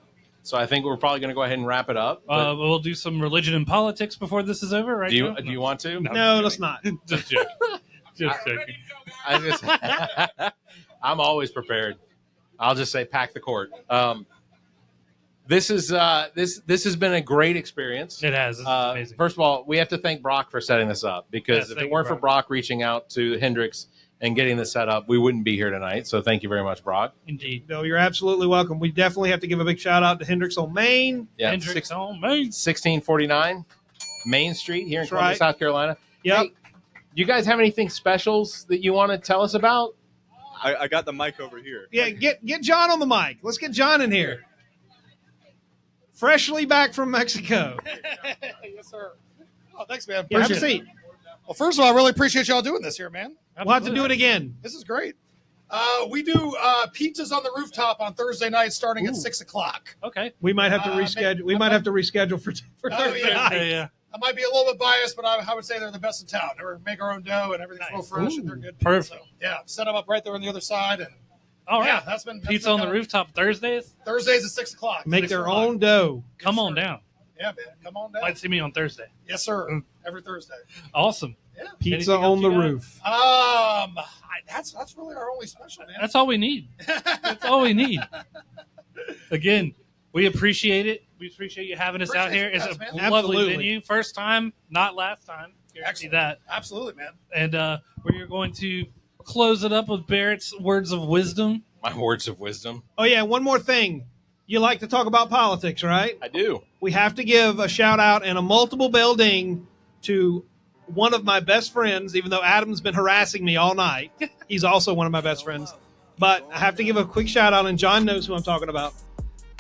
So I think we're probably going to go ahead and wrap it up. We'll do some religion and politics before this is over, right? Do you want to? No, let's not. Just joking. Just joking. I'm always prepared. I'll just say pack the court. This is this has been a great experience. It has. This is amazing. First of all, we have to thank Brock for setting this up, because Yes, if thank it you, weren't for Brock. Brock reaching out to Hendrix and getting this set up, we wouldn't be here tonight. So thank you very much, Brock. Indeed. No, you're absolutely welcome. We definitely have to give a big shout out to Hendrix on Main. Yeah, Hendrix on Main. 1649 Main Street here in That's Columbia, right. South Carolina. Yep. Hey, you guys have anything specials that you want to tell us about? I got the mic over here. Yeah, get John on the mic. Let's get John in here. Freshly back from Mexico. Yes, sir. Oh, thanks, man. Yeah, have a Appreciate it. seat. Well, first of all, I really appreciate y'all doing this here, man. We'll have to do it again. This is great. We do pizzas on the rooftop on Thursday night starting at 6 o'clock. Okay. We might have to reschedule. We might have to reschedule for Thursday yeah. night. Yeah. I might be a little bit biased, but I would say they're the best in town. They make our own dough and everything's real fresh and they're good. people. Perfect. So, yeah, set them up right there on the other side. And All right. yeah, that's been Pizza on the rooftop Thursdays. Thursdays at 6 o'clock. Make 6 their o'clock. own dough. Come on down. Yeah, man. Come on down. Might see me on Thursday. Yes, sir. Every Thursday. Awesome. Yeah. Pizza Anything else on the you got? roof. That's really our only special, man. That's all we need. That's all we need. Again, we appreciate it. We appreciate you having us out here. It's a Appreciate it, man. lovely Absolutely. venue. First time, not last time. Guarantee Excellent. that. Absolutely, man. And we're going to close it up with Barrett's words of wisdom. My words of wisdom. Oh yeah, one more thing. You like to talk about politics, right? I do. We have to give a shout out and a multiple bell ding to one of my best friends, even though Adam's been harassing me all night. He's also one of my best friends. But I have to give a quick shout out, and John knows who I'm talking about.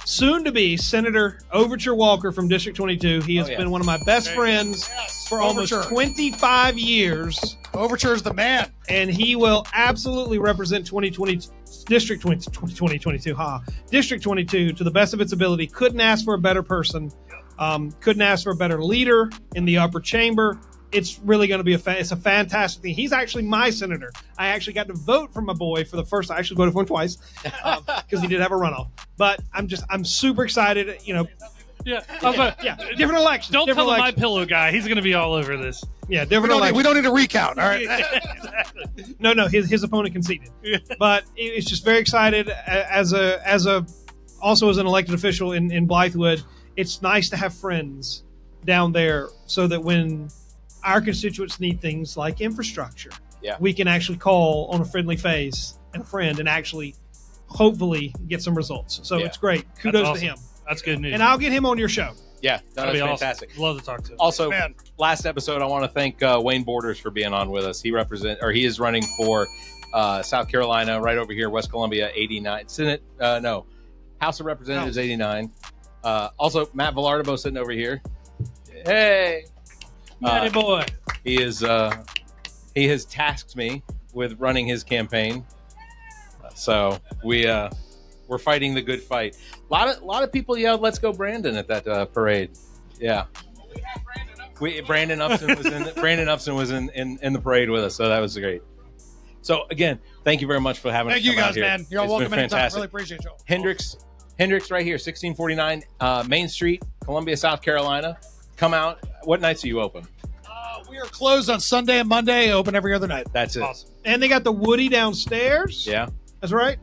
Soon to be Senator Overture Walker from District 22. He has Oh, yeah. been one of my best friends Yes. for almost Overture. 25 years. Overture's the man. And he will absolutely represent 2020 District 2022 District 22 to the best of its ability. Couldn't ask for a better person. Couldn't ask for a better leader in the upper chamber. It's really going to be it's a fantastic thing. He's actually my senator. I actually got to vote for my boy for the first. I actually voted for him twice because he did have a runoff. But I'm super excited. You know, Yeah. I was about- yeah, different elections. Don't different tell him my elections. pillow guy. He's going to be all over this. Yeah, different elections. We don't need a recount. All right. Exactly. No, his opponent conceded. But it's just very excited as also as an elected official in Blythewood. It's nice to have friends down there so that when our constituents need things like infrastructure, we can actually call on a friendly face and a friend and actually hopefully get some results. So it's great. Kudos That's awesome. to him. That's good news. And I'll get him on your show. Yeah, That'd be fantastic. awesome. Love to talk to him. Also, Man. last episode, I want to thank Wayne Borders for being on with us. He is running for South Carolina, right over here, West Columbia, 89 Senate. House of Representatives, 89. Also, Matt Villardo sitting over here. Hey, Matty boy. he has tasked me with running his campaign. So we're fighting the good fight. A lot of people yelled "Let's go, Brandon" at that parade. Yeah, Brandon Upson was in the parade with us, so that was great. So again, thank you very much for having us. Thank you come out guys, here. man. You're all It's welcome been anytime. fantastic. Really appreciate y'all. Hendrix right here, 1649 Main Street, Columbia, South Carolina. Come out. What nights are you open? We are closed on Sunday and Monday. Open every other night. That's it. Awesome. And they got the Woody downstairs. Yeah. That's right.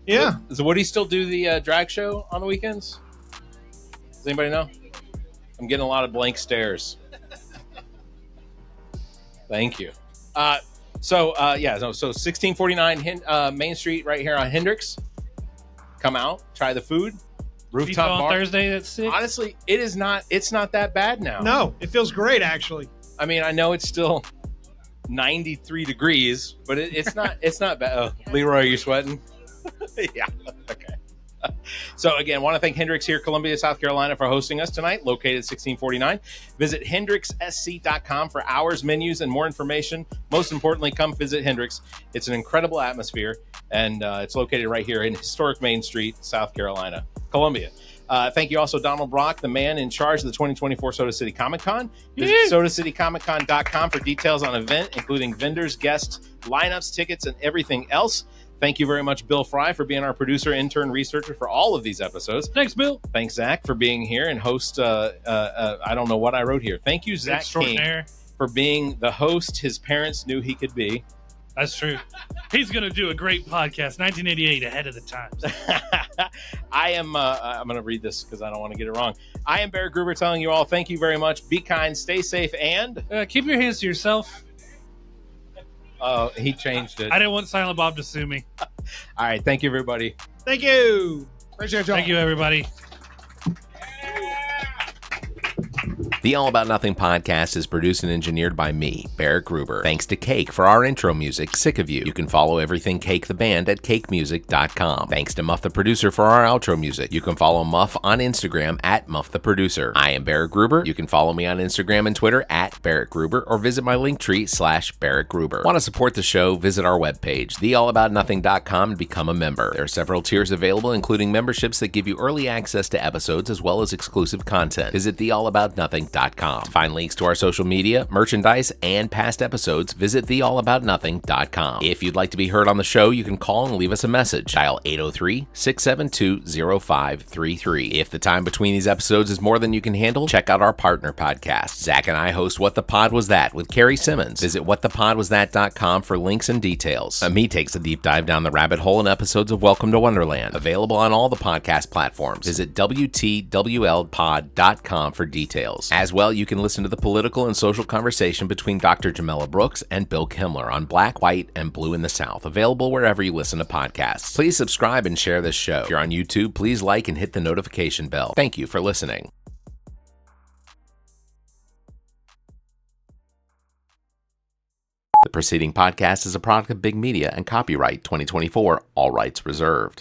Yeah. Does Woody still do the drag show on the weekends? Does anybody know? I'm getting a lot of blank stares. Thank you. So 1649 Main Street right here on Hendrix. Come out, try the food. Pizza Rooftop on bar. Thursday at 6. Honestly, it's not that bad now. No, it feels great actually. I mean, I know it's still 93 degrees, but it's not bad. Oh, Leroy, are you sweating? Yeah. Okay. So again, want to thank Hendrix here, Columbia, South Carolina, for hosting us tonight, located 1649. Visit hendrixsc.com for hours, menus, and more information. Most importantly, come visit Hendrix. It's an incredible atmosphere, and it's located right here in historic Main Street, South Carolina, Columbia. Thank you also, Donald Brock, the man in charge of the 2024 Soda City Comic Con. Visit sodacitycomiccon.com for details on event, including vendors, guests, lineups, tickets, and everything else. Thank you very much, Bill Fry, for being our producer, intern, researcher for all of these episodes. Thanks, Bill. Thanks, Zach, for being here and host. I don't know what I wrote here. Thank you, Zach King, Extraordinaire. for being the host his parents knew he could be. That's true. He's going to do a great podcast, 1988, ahead of the times. I am, I'm going to read this because I don't want to get it wrong. I am Barrett Gruber telling you all, thank you very much. Be kind, stay safe, and... keep your hands to yourself. Oh, he changed it. I didn't want Silent Bob to sue me. All right, thank you, everybody. Thank you. Appreciate y'all. Thank you, everybody. The All About Nothing podcast is produced and engineered by me, Barrett Gruber. Thanks to Cake for our intro music, Sick of You. You can follow everything Cake the band at cakemusic.com. Thanks to Muff the producer for our outro music. You can follow Muff on Instagram at Muff the producer. I am Barrett Gruber. You can follow me on Instagram and Twitter at Barrett Gruber or visit my Linktree /Barrett Gruber. Want to support the show? Visit our webpage, theallaboutnothing.com, and become a member. There are several tiers available, including memberships that give you early access to episodes as well as exclusive content. Visit theallaboutnothing.com. To find links to our social media, merchandise, and past episodes, visit theallaboutnothing.com. If you'd like to be heard on the show, you can call and leave us a message. Dial 803-672-0533. If the time between these episodes is more than you can handle, check out our partner podcast. Zach and I host What the Pod Was That with Carrie Simmons. Visit whatthepodwasthat.com for links and details. Me takes a deep dive down the rabbit hole in episodes of Welcome to Wonderland. Available on all the podcast platforms. Visit WTWLpod.com for details. As well, you can listen to the political and social conversation between Dr. Jamela Brooks and Bill Kimmler on Black, White, and Blue in the South, available wherever you listen to podcasts. Please subscribe and share this show. If you're on YouTube, please like and hit the notification bell. Thank you for listening. The preceding podcast is a product of Big Media and copyright 2024, all rights reserved.